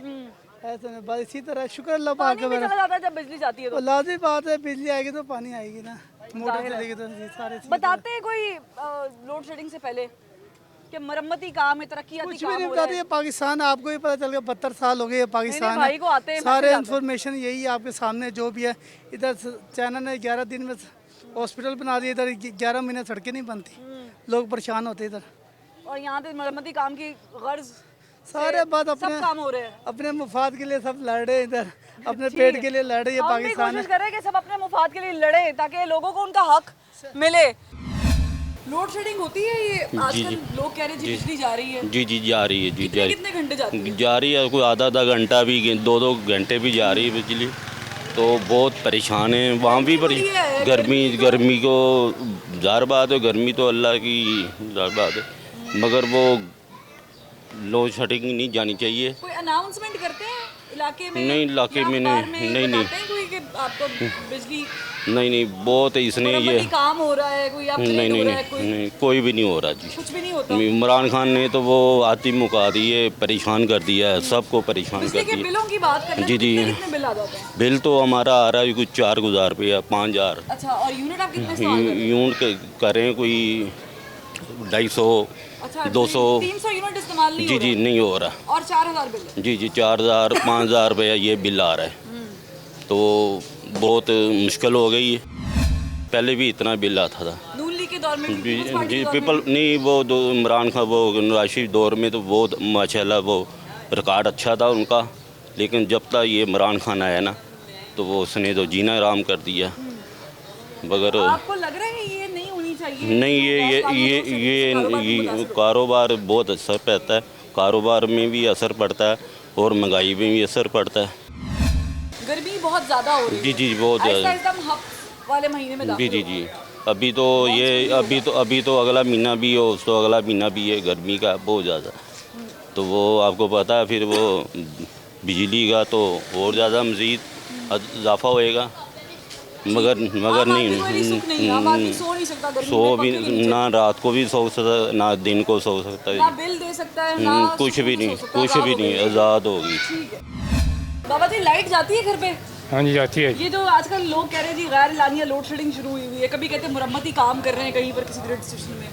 ऐसे में बस इसी तरह शुक्र अल्लाह पाक पानी भी का। चला जाता है जब बिजली जाती है तो? लाजमी बात है, बिजली आएगी तो पानी आएगी ना, मोटर चलेगी तो सारे चीज़। बताते हैं कोई लोड शेडिंग से पहले कि मरम्मती काम है, तरक्याती कुछ भी काम नहीं हो रहा बताती है? है। पाकिस्तान आपको ही पता चल गया, 72 साल हो गए ये पाकिस्तान भाई को आते हैं, है। सारे मैसेज आता है। इन्फॉर्मेशन यही है आपके सामने जो भी है। इधर चाइना ने 11 दिन में हॉस्पिटल बना दिए, इधर 11 महीने सड़कें नहीं बनती, लोग परेशान होते इधर। और यहाँ पे मरम्मती काम की गर्ज सारे बात सब अपने काम हो रहे हैं। अपने मुफाद के लिए सब लड़ रहे हैं इधर, अपने पेट के लिए लड़ रहे हैं हम भी पाकिस्तान। कोशिश कर रहे हैं कि सब अपने मुफाद के लिए लड़े ताकि लोगों को उनका हक मिले। लोड शेडिंग होती है ये आजकल, लोग कह रहे हैं जी बिजली जा रही है। जी जी जा रही है जी, जा कितने घंटे जाती है? जा रही है, कोई आधा घंटा भी 2 घंटे भी जा रही है बिजली। तो बहुत परेशान हैं वहाँ भी गर्मी को ज़ाहिर बात है, गर्मी तो अल्लाह की ज़ाहिर बात है, मगर वो लोड शेडिंग नहीं जानी चाहिए। कोई अनाउंसमेंट करते हैं इलाके में? नहीं, इलाके या में अखबार नहीं बताते हैं कोई कि आपको बिजली नहीं बहुत इसने ये मुरम्मती काम हो रहा है, कोई अपग्रेड हो रहा है, कोई नहीं कोई भी नहीं हो रहा जी। कुछ भी नहीं होता? इमरान खान ने तो वो आती मुका दिए, परेशान कर दिया है, सबको परेशान बिजली कर के दिया। बिलों की बात करें जी, तो जी। कितने बिल आ जाते हैं? बिल तो हमारा आ रहा है कुछ 4,000 रुपया, 5,000। अच्छा, और यूनिट आप कितने इस्तेमाल करते हैं? यूनिट करें कोई 250, अच्छा, 200। 300 यूनिट इस्तेमाल नहीं जी हो जी रहा? नहीं हो रहा। और 4,000 बिल है? जी 4,000 5,000 रुपया ये बिल आ रहा है, तो बहुत मुश्किल हो गई है। पहले भी इतना बिल आता था नून लीग के दौर में भी, जी पीपल्स पार्टी जी के दौर में पीपल भी? नहीं, वो दो इमरान खान वो नवाज शरीफ दौर में तो बहुत माशाल्लाह वो रिकॉर्ड अच्छा था उनका, लेकिन जब तक ये इमरान खान आया ना तो वो उसने तो जीना आराम कर दिया। मगर आपको लग रहा है ये नहीं होनी चाहिए? नहीं, ये कारोबार बहुत असर पड़ता है, कारोबार में भी असर पड़ता है और महंगाई में भी असर पड़ता है। गर्मी बहुत ज्यादा हो रही है। जी जी बहुत आहिस्ता ज़्यादा। आहिस्ता हम हब वाले महीने में जी दाखिल जी हो रहे हैं। जी अभी तो ये अभी तो अगला महीना भी हो, तो अगला महीना भी है गर्मी का बहुत ज़्यादा, तो वो आपको पता है फिर वो बिजली का तो और ज़्यादा मज़ीद इजाफा होएगा। मगर नहीं, आम आदमी सो नहीं सकता गर्मी सो में, भी पंखे के नीचे। ना रात को भी सो सकता, ना दिन को सो सकता ना है। बिल दे सकता है, ना कुछ भी नहीं, सो सकता, कुछ आज़ाद भी हो नहीं, गई। आज़ाद होगी। ठीक है। बाबा जी, लाइट जाती है घर पे? हाँ जी जाती है। ये जो आजकल लोग कह रहे हैं जी गैर लानिया लोड शेडिंग शुरू हुई है, कभी कहते हैं मुरम्मती काम कर रहे हैं कहीं पर किसी ग्रिड स्टेशन में,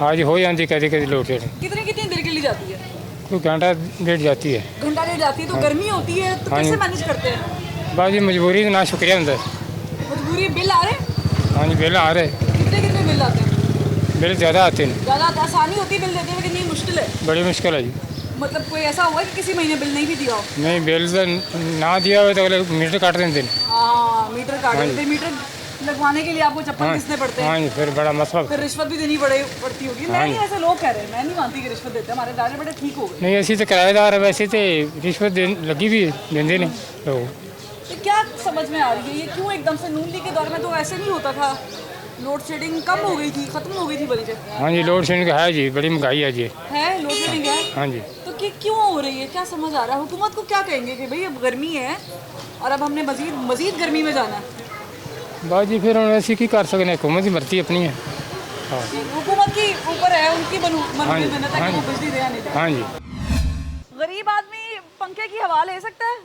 आज हो जाती कभी कभी लोड शेडिंग, कितनी कितनी देर के लिए जाती है? कोई घंटा डेढ़ जाती है। घंटा लेट जाती है, तो गर्मी होती है तो हाँ कैसे जी। मैनेज करते हैं? बस ये मजबूरी का ना शुक्रिया अंदर। मजबूरी, बिल आ रहे हैं? हाँ जी बिल आ रहे, कितने कितने बिल आते हैं? बिल ज़्यादा आते हैं, ज़्यादा आसानी होती है बिल देने में कि नहीं मुश्किल है? बड़ी मुश्किल है जी। मतलब कोई ऐसा हुआ कि किसी महीने बिल नहीं भी दिया हो? नहीं बिल तो ना दिया हो तो अगले मीटर काट देते हैं। हाँ, मीटर काट हाँ देते हैं। मीटर लगवाने के लिए आपको चप्पल हाँ किसने पड़ते हाँ हैं? जी फिर बड़ा मसला। फिर रिश्वत भी देनी पड़ती होगी। मैं हाँ नहीं, जी। ऐसे लोग कह रहे हैं, मैं नहीं मानती कि रिश्वत देते हैं, हमारे दाने बड़े ठीक हो गए। नहीं ऐसी तो किराएदार है, वैसे तो रिश्वत लगी भी देंगे नहीं लोग। तो क्या समझ में आ रही है ये क्यों एकदम से? नून लीग के दौर में तो ऐसे नहीं होता था, लोड शेडिंग कम हो गई थी, खत्म हो गई थी बल्कि। हाँ जी लोड शेडिंग है जी, बड़ी महंगाई है जी। है लोड शेडिंग है? हाँ जी। तो क्यों हो रही है, क्या समझ आ रहा है? हुकूमत को क्या कहेंगे कि भाई अब गर्मी है और अब हमने मजीद गर्मी में जाना है? बस जी फिर हम ऐसी की कर सकते, हुकूमत की मर्जी अपनी है। हाँ हुकूमत की ऊपर है, उनकी हाँ जी, मेहनत है हाँ कि वो जी। बिजली दे या नहीं दे। हाँ जी। गरीब आदमी पंखे की हवा ले सकता है?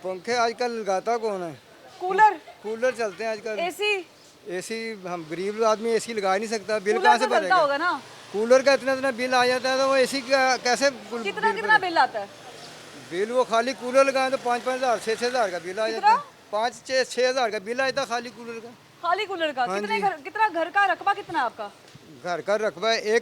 पंखे आजकल लगाता कौन है? कूलर कूलर चलते हैं आजकल। एसी? एसी हम गरीब आदमी एसी लगा नहीं सकता, बिल कूलर कहाँ से तो चलता भरेगा? होगा ना? कूलर का इतना बिल आ जाता है तो वो एसी का कैसे कितना कितना बिल आता है? बिल वो खाली कूलर लगाए तो 5-5 हज़ार 6-6 हज़ार का बिल आ जाता है। 5-6 हज़ार का बिल आता है खाली कूलर का। खाली कूलर का? हाँ कितने जी। कितना घर का रकबा कितना है आपका? घर का रकबा है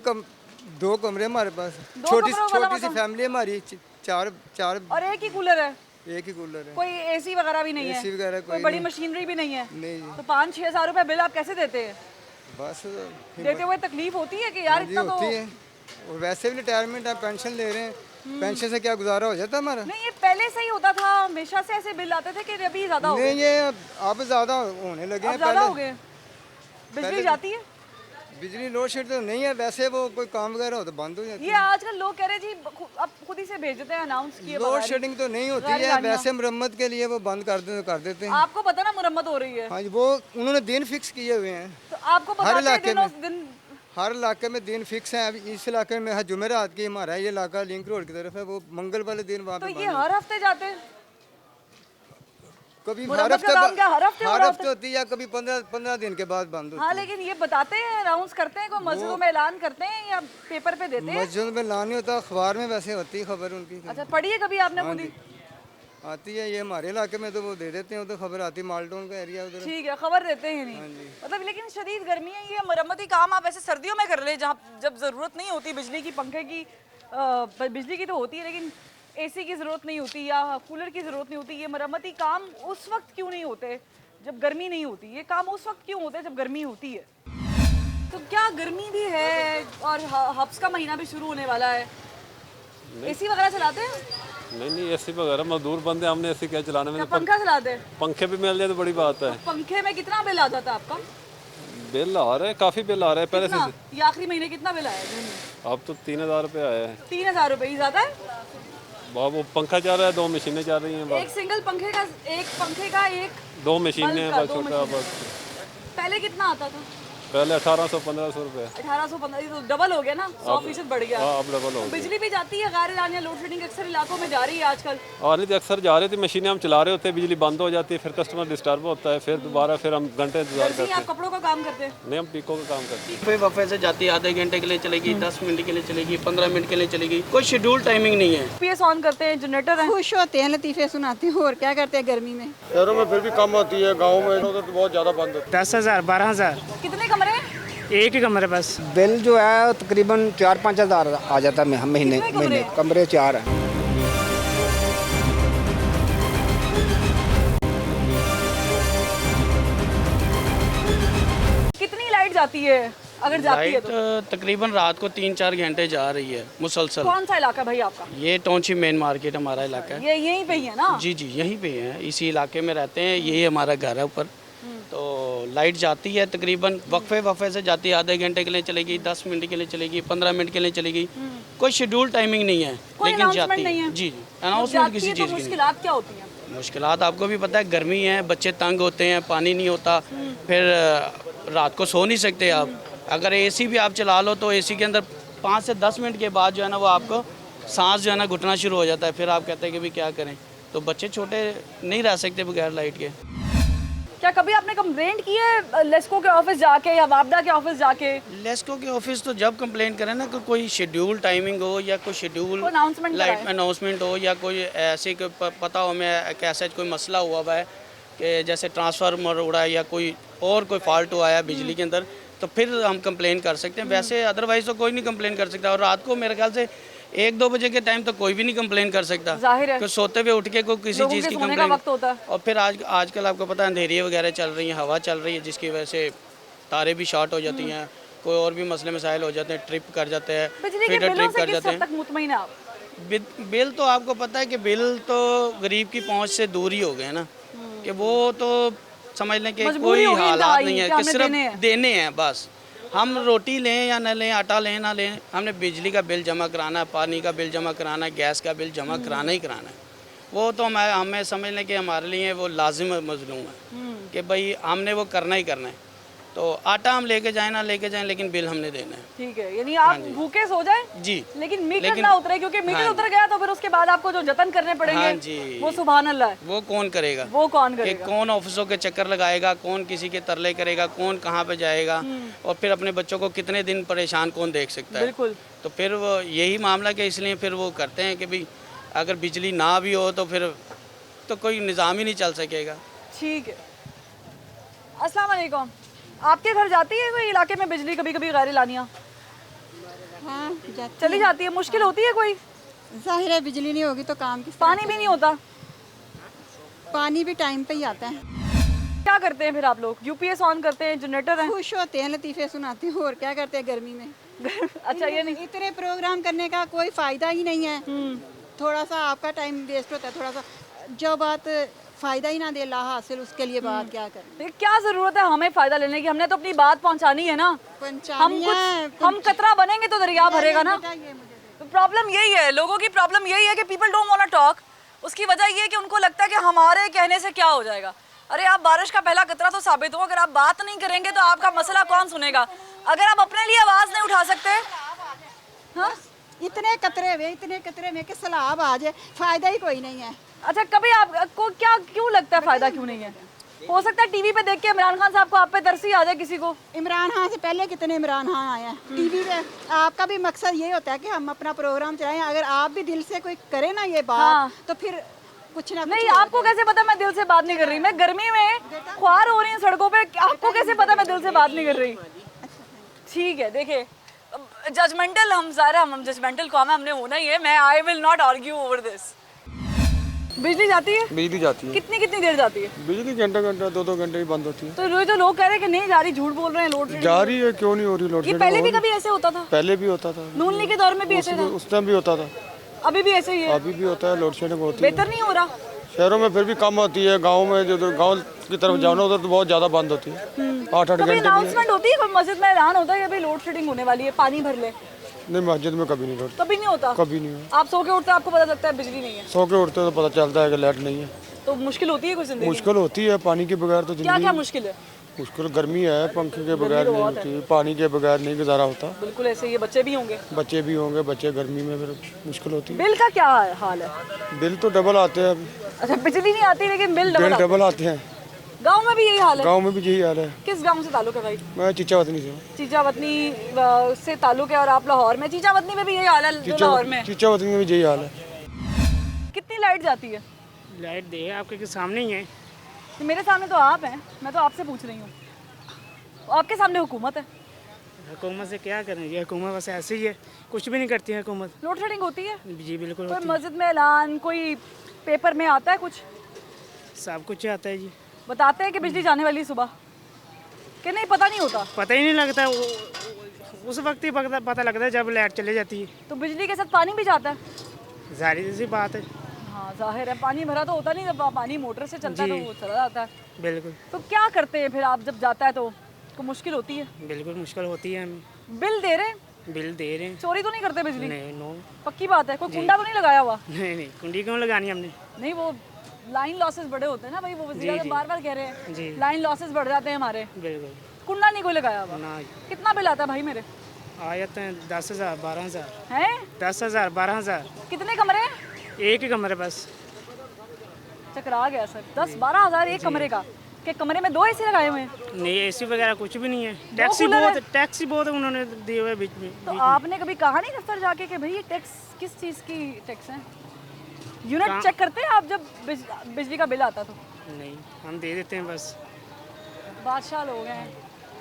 2 कमरे हमारे पास, दो छोटी कमरों वाला छोटी सी मतलब? फैमिली है हमारी, चार और एक ही कूलर है? एक ही कूलर है। कोई एसी वगैरह भी नहीं है? एसी वगैरह कोई कोई बड़ी नहीं। मशीनरी भी नहीं है? नहीं जी। तो 5-6 हज़ार रुपए बिल आप कैसे देते हैं? बस देते हुए तकलीफ होती है कि यार हाँ जी, इतना तो होती है। और वैसे भी रिटायरमेंट है, पेंशन ले रहे हैं, पेंशन से क्या गुजारा हो जाता हमारा? नहीं, ये पहले से ही होता था, हमेशा से ऐसे बिल आते थे कि अभी ज्यादा हो नहीं गए? ये अब ज़्यादा होने लगे अब हैं। ज्यादा पहले हो गए? बिजली पहले- जाती है? बिजली लोड शेड तो नहीं है, वैसे वो कोई काम वगैरह हो तो बंद हो जाती ये है। आजकल लोग कह रहे हैं जी अब खुद ही से भेज देते हैं, अनाउंस किए लोड बगैर ही। शेडिंग तो नहीं होती गैर है, जानिया। वैसे मरम्मत के लिए वो बंद कर देते हैं। आपको पता ना मुरम्मत हो रही है, हाँ जी, वो उन्होंने दिन फिक्स किए हुए हैं। तो आपको हर बताते हैं इलाके दिनों में। दिन। हर इलाके में दिन फिक्स है। अभी इस इलाके में है जुमेरात की, हमारा ये इलाका लिंक रोड की तरफ है, वो मंगल वाले दिन वहाँ तो पे ये बंद हर हफ्ते जाते हैं? कभी हर मुरम्मत का काम क्या हर हफ्ते हो हर रहा हफ्ते होती है या कभी 15 दिन के बाद बंद होती हाँ, है। लेकिन ये बताते हैं, अनाउंस करते हैं, कोई मस्जिदों में ऐलान करते हैं या पेपर पे देते हैं? मस्जिद में लानी होता, अखबार में वैसे होती है खबर उनकी। अच्छा, पढ़ी है कभी आपने हाँ खुद ही? जी, आती है। ये हमारे इलाके में तो वो दे देते हैं, उधर खबर आती है, मालटोन का एरिया उधर। ठीक है, खबर देते हैं नहीं मतलब। लेकिन शदीद गर्मी है, ये मरम्मती काम आप ऐसे सर्दियों में कर ले जहाँ जब ज़रूरत नहीं होती बिजली की, पंखे की। बिजली की तो होती है लेकिन एसी की ज़रूरत नहीं होती या कूलर की ज़रूरत नहीं होती। ये मरम्मती काम उस वक्त क्यों नहीं होते जब गर्मी नहीं होती? ये काम उस वक्त क्यों होते हैं जब गर्मी होती है? तो क्या गर्मी भी है और हब्स का महीना भी शुरू होने वाला है, एसी वगैरह चलाते हैं? नहीं नहीं, एसी वगैरह मजदूर बंदे, हमने एसी क्या चलाने में। पंखा चलाते? पंखे भी मिल जाए तो बड़ी बात है। पंखे में कितना बिल आ जाता है आपका? बिल आ रहा है, काफ़ी बिल आ रहा है पहले से। ये आखिरी महीने कितना बिल आया है? अब तो 3000 रुपये आया है। 3000 रुपये ही ज़्यादा है? वो पंखा चल रहा है, 2 मशीनें चल रही हैं। एक सिंगल पंखे का एक 2 मशीनें हैं बस, छोटा बस। पहले कितना आता था? पहले 1800-1500 रुपये। 1815, तो डबल हो गया ना, 100% बढ़ गया। हाँ, अब डबल हो गया। बिजली भी जाती है गैर एलानिया लोड शेडिंग अक्सर इलाकों में जा रही है आजकल। और नहीं तो अक्सर जा रही थी, मशीनें हम चला रहे होते हैं, बिजली बंद हो जाती है, फिर कस्टमर डिस्टर्ब होता है, फिर दोबारा फिर हम घंटे इंतजार करते हैं। आप कपड़ों का काम करते हैं? नहीं, हम पीको का काम करते हैं। वफे वफे से जाती है, आधे घंटे के लिए चलेगी, 10 मिनट के लिए चलेगी, 15 मिनट के लिए चलेगी, कोई शेड्यूल टाइमिंग नहीं है। पीएस ऑन करते हैं, जनरेटर है, खुश होते हैं, लतीफे सुनाते हैं, और क्या करते हैं गर्मी में। शहरों में फिर भी कम होती है, गाँव में तो बहुत ज़्यादा बंद होती है। 10,000 12,000। कितने कमरे? एक ही कमरे बस। बिल जो है तकरीबन 4-5 हज़ार आ जाता है महीने। कमरे 4 हैं। कितनी लाइट जाती है अगर जाती है लाइट तो? तकरीबन रात को 3-4 घंटे जा रही है मुसलसल। कौन सा इलाका भाई आपका? ये टाउनशिप मेन मार्केट हमारा इलाका है। ये यहीं पे ही है ना? जी जी, यहीं पे है, इसी इलाके में रहते हैं, यही हमारा घर है ऊपर। तो लाइट जाती है तकरीबन वक्फे वफे से जाती है, आधे घंटे के लिए चलेगी, 10 मिनट के लिए चलेगी, 15 मिनट के लिए चलेगी, कोई शेड्यूल टाइमिंग नहीं है, लेकिन जाती है। जी जी, अनाउंसमेंट किसी चीज़ की। मुश्किलात क्या होती हैं? मुश्किलात आपको भी पता है, गर्मी है, बच्चे तंग होते हैं, पानी नहीं होता, फिर रात को सो नहीं सकते आप। अगर एसी भी आप चला लो तो एसी के अंदर 5 से 10 मिनट के बाद जो है ना वो आपको सांस जो है ना घुटना शुरू हो जाता है, फिर आप कहते हैं कि भी क्या करें। तो बच्चे छोटे नहीं रह सकते बगैर लाइट के। क्या कभी आपने कंप्लेंट की है लेस्को के ऑफिस जाके या वापडा के ऑफिस जाके? लेस्को के ऑफिस तो जब कंप्लेंट करें ना कि कोई शेड्यूल टाइमिंग हो या कोई शेड्यूल लाइट अनाउंसमेंट हो या कोई ऐसे पता हो हमें कैसे कोई मसला हुआ है कि जैसे ट्रांसफार्मर उड़ा है या कोई और कोई फॉल्ट हुआ है बिजली के अंदर, तो फिर हम कंप्लेन कर सकते हैं। वैसे अदरवाइज तो कोई नहीं कंप्लेन कर सकता। और रात को मेरे ख्याल से 1-2 बजे के टाइम तो कोई भी नहीं कंप्लेन कर सकता। जाहिर है, सोते हुए उठ के कोई किसी चीज़ की कंप्लेन वक्त होता है। और फिर आजकल आपको पता है अंधेरी वगैरह चल रही है, हवा चल रही है, जिसकी वजह से तारे भी शॉर्ट हो जाती हैं, कोई और भी मसले मसाइल हो जाते हैं, ट्रिप कर जाते हैं, फीडर ट्रिप कर जाते हैं। बिल तो आपको पता है कि बिल तो गरीब की पहुँच से दूर ही हो गए ना, कि वो तो समझ लें कि कोई हालात नहीं है कि सिर्फ देने हैं बस। हम रोटी लें या न लें, आटा लें ना लें, हमने बिजली का बिल जमा कराना है, पानी का बिल जमा कराना है, गैस का बिल जमा कराना ही कराना है। वो तो हमें समझ लें कि हमारे लिए वो लाजिम मजलूम है कि भाई हमने वो करना ही करना है। तो आटा हम लेके जाएं ना लेके जाएं, लेकिन बिल हमने देना है। ठीक है, यानी आप भूखे सो जाएं जी, लेकिन मीटर ना उतरे, क्योंकि मीटर उतर गया तो फिर उसके बाद आपको जो जतन करने पड़ेंगे वो सुभान अल्लाह है। वो कौन करेगा? कौन ऑफिसों के चक्कर लगाएगा, कौन किसी के तरले करेगा, कौन कहाँ पे जाएगा, और फिर अपने बच्चों को कितने दिन परेशान कौन देख सकता है? बिल्कुल। तो फिर वो यही मामला कि इसलिए फिर वो करते हैं कि भाई अगर बिजली ना भी हो तो फिर तो कोई निज़ाम ही नहीं चल सकेगा। ठीक है। अस्सलाम वालेकुम। आपके घर जाती है कोई इलाके में बिजली कभी कभी गैर एलानिया? हाँ, चली जाती है। मुश्किल होती है कोई? जाहिर है, बिजली नहीं होगी तो काम किस? पानी भी नहीं होता? पानी भी टाइम पे ही आता है। क्या करते हैं फिर आप लोग? यूपीएस ऑन करते हैं, जनरेटर है? खुश होते हैं, लतीफे सुनाते हैं, और क्या करते हैं गर्मी में। अच्छा, ये नहीं, इतने प्रोग्राम करने का कोई फायदा ही नहीं है। थोड़ा सा आपका टाइम वेस्ट होता है, थोड़ा सा जो बात फायदा ही ना दे ला हासिल, उसके लिए बात क्या करें? क्या जरूरत है हमें फायदा लेने की? हमने तो अपनी बात पहुंचानी है ना। हम कतरा बनेंगे तो दरिया भरेगा ना। तो प्रॉब्लम यही है, लोगों की प्रॉब्लम यही है कि people don't want to talk. उसकी वजह ये है कि उनको लगता है कि हमारे कहने से क्या हो जाएगा। अरे आप बारिश का पहला कतरा तो साबित हो। अगर आप बात नहीं करेंगे तो आपका मसला कौन सुनेगा? अगर आप अपने लिए आवाज नहीं उठा सकते, हाँ? इतने कतरे में कि सैलाब आ जाए, फायदा ही कोई नहीं है। अच्छा, कभी आपको क्यों लगता है फायदा क्यों नहीं है? हो सकता है टीवी पे देख के इमरान खान साहब को आप पे तरसी आ जाए किसी को। इमरान खान से पहले कितने इमरान खान आए हैं टीवी पे। आपका भी मकसद ये होता है कि हम अपना प्रोग्राम चलाएं। अगर आप भी दिल से कोई करे ना ये बात, तो फिर कुछ ना नहीं। आपको कैसे पता मैं दिल से बात नहीं कर रही? मैं गर्मी में ख्वार हो रही हूँ सड़कों पे, आपको कैसे पता मैं दिल से बात नहीं कर रही? ठीक है, देखिए जजमेंटल हम जजमेंटल कॉम है, हमने होना ही है। मैं I will not argue over this. बिजली जाती है? बिजली जाती है। कितनी देर जाती है बिजली? घंटा 2-2 घंटे ही बंद होती है। तो जो लोग कह रहे हैं कि नहीं जा रही, झूठ बोल रहे हैं। लोड जा रही है, क्यों नहीं हो रही लोड? ये पहले भी कभी ऐसे होता था? पहले भी होता था, नून लीग के दौर में भी ऐसे था। उस टाइम भी होता था। अभी भी ऐसे ही है? अभी भी होता है, लोड शेडिंग होती है। बेहतर नहीं हो रहा? शहरों में फिर भी कम होती है, गाँव में जो गाँव की तरफ जाना उधर तो बहुत ज़्यादा बंद होती है, 8-8 कभी घंटे भी है। अनाउंसमेंट होती है, कोई मस्जिद में ऐलान होता है कि अभी लोड शेडिंग होने वाली है, पानी भर ले? नहीं, मस्जिद में कभी नहीं लोड, कभी नहीं होता? कभी नहीं है। आप सो के उठते आपको पता लगता है बिजली नहीं है? सो के उठते तो पता चलता है कि लाइट नहीं है। तो मुश्किल होती है कोई जिंदगी? मुश्किल होती है, पानी के बगैर तो क्या जिंदगी क्या मुश्किल है? मुश्किल गर्मी है, पंखे के बगैर नहीं होती, पानी के बगैर नहीं गुजारा होता। बिल्कुल ऐसे ही है, बच्चे भी होंगे? बच्चे भी होंगे, बच्चे गर्मी में फिर मुश्किल होती है। बिल का क्या हाल है? बिल तो डबल आते हैं। अच्छा, बिजली नहीं आती लेकिन बिल डबल आते हैं। गांव में भी यही हाल है? गांव में भी यही हाल है। किस गांव से ताल्लुक है भाई? मैं चीचावतनी से हूँ। चीचावतनी से ताल्लुक है और आप लाहौर में? चीचावतनी में भी यही हाल है? लाहौर में चीचावतनी में भी यही हाल है। कितनी लाइट जाती है? लाइट दे आपके सामने ही है। मेरे सामने तो आप हैं, मैं तो आपसे पूछ रही हूँ। आपके सामने हुकूमत है। हुकूमत से क्या करेंगे, हुकूमत बस ऐसे ही है, कुछ भी नहीं करती है हुकूमत। लोड शेडिंग होती है? जी बिल्कुल कोई होती है। मस्जिद में ऐलान, कोई पेपर में आता है कुछ? सब कुछ आता है जी। बताते हैं कि बिजली जाने वाली है सुबह, कि नहीं पता नहीं होता? पता ही नहीं लगता, उस वक्त ही पता लगता है जब लाइट चले जाती है। तो बिजली के साथ पानी भी जाता है? जाहिर सी बात है। हाँ जाहिर है, पानी भरा तो होता नहीं, जब पानी मोटर से चलता है तो वो चला जाता है। बिल्कुल। तो क्या करते हैं फिर आप जब जाता है तो मुश्किल होती है? बिल्कुल मुश्किल होती है। हमें बिल दे रहे हैं? बिल दे रहे हैं। चोरी तो नहीं करते बिजली? नहीं, नो। पक्की बात है? कोई कुंडा तो नहीं लगाया हुआ? नहीं, कुंडी क्यों लगानी हमने? नहीं, वो लाइन लॉसेस बड़े होते हैं ना भाई, वो वज़ीर बार-बार कह रहे हैं लाइन लॉसेस बढ़ जाते हैं हमारे। बिल्कुल। कुंडा नहीं कोई लगाया हुआ? ना। कितना बिल आता है भाई मेरे? आ जाते हैं 10,000 12,000। हैं? 10,000 12,000। कितने कमरे हैं? एक ही कमरे बस। चकरा गया सर। 10-12 हज़ार एक कमरे का? कि कमरे में 2 एसी लगाए हुए हैं? नहीं, एसी वगैरह कुछ भी नहीं है। टैक्सी बहुत उन्होंने दिए हुए बीच में। तो आपने कभी कहा नहीं दफ्तर जाके कि भाई ये टैक्स किस चीज़ की टैक्स है? यूनिट चेक करते हैं आप जब बिजली का बिल आता तो? नहीं, हम दे देते हैं बस। बादशाह लोग हैं,